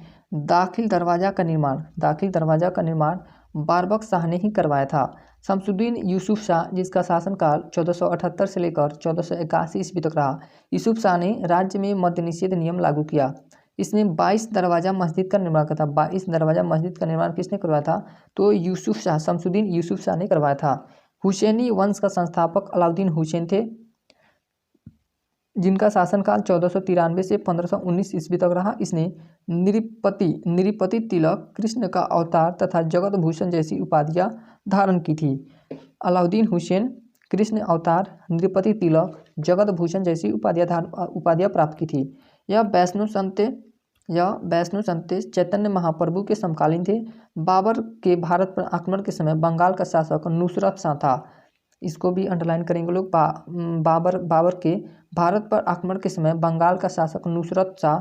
दाखिल दरवाजा का निर्माण बारबक शाह ने ही करवाया था। शमसुद्दीन यूसुफ शाह, जिसका शासनकाल 1478 से लेकर 1481 ईस्वी तक रहा, यूसुफ शाह ने राज्य में मद्य निषेध नियम लागू किया। इसने 22 दरवाजा मस्जिद का निर्माण किया था। 22 दरवाजा मस्जिद का निर्माण किसने करवाया था? तो शमसुद्दीन यूसुफ शाह ने करवाया था। हुसैनी वंश का संस्थापक अलाउद्दीन हुसैन थे, जिनका शासनकाल 1493 से 1519 ईस्वी तक रहा। इसने निरिपति तिलक, कृष्ण का अवतार तथा जगत भूषण जैसी उपाधियां धारण की थी। अलाउद्दीन हुसैन कृष्ण अवतार, निरिपति तिलक, जगत भूषण जैसी उपाधियां प्राप्त की थी। यह वैष्णव संत चैतन्य महाप्रभु के समकालीन थे। बाबर के भारत पर आक्रमण के समय बंगाल का शासक नुसरत शाह था। इसको भी अंडरलाइन करेंगे लोग। बाबर के भारत पर आक्रमण के समय बंगाल का शासक नुसरत शाह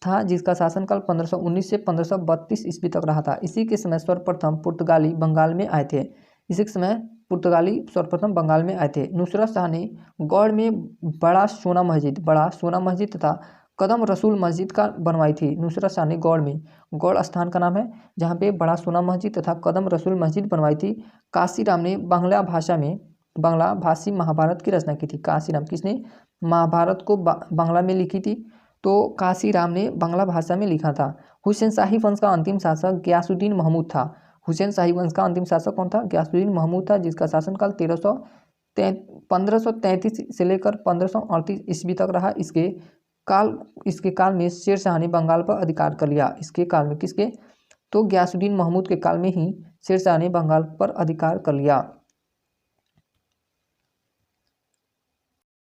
था, जिसका शासनकाल 1519 से 1532 ईस्वी तक रहा था। इसी के समय सर्वप्रथम पुर्तगाली बंगाल में आए थे। नुसरत शाह ने गौड़ में बड़ा सोना मस्जिद तथा कदम रसूल मस्जिद का बनवाई थी। नुसरत शाह ने गौड़ स्थान का नाम है, जहाँ पे बड़ा सोना मस्जिद तथा कदम रसूल मस्जिद बनवाई थी। काशीराम ने बांग्ला भाषी महाभारत की रचना की थी। काशीराम किसने महाभारत को बांग्ला में लिखी थी? तो काशीराम ने बांग्ला भाषा में लिखा था। हुसैन शाही वंश का अंतिम शासक गयासुद्दीन महमूद था। हुसैन शाही वंश का अंतिम शासक कौन था? गयासुद्दीन महमूद था, जिसका शासनकाल 1533 से लेकर 1538 ईस्वी तक रहा। इसके काल में शेर शाह ने बंगाल पर अधिकार कर लिया। इसके काल में किसके? तो गयासुद्दीन महमूद के काल में ही शेर शाह ने बंगाल पर अधिकार कर लिया।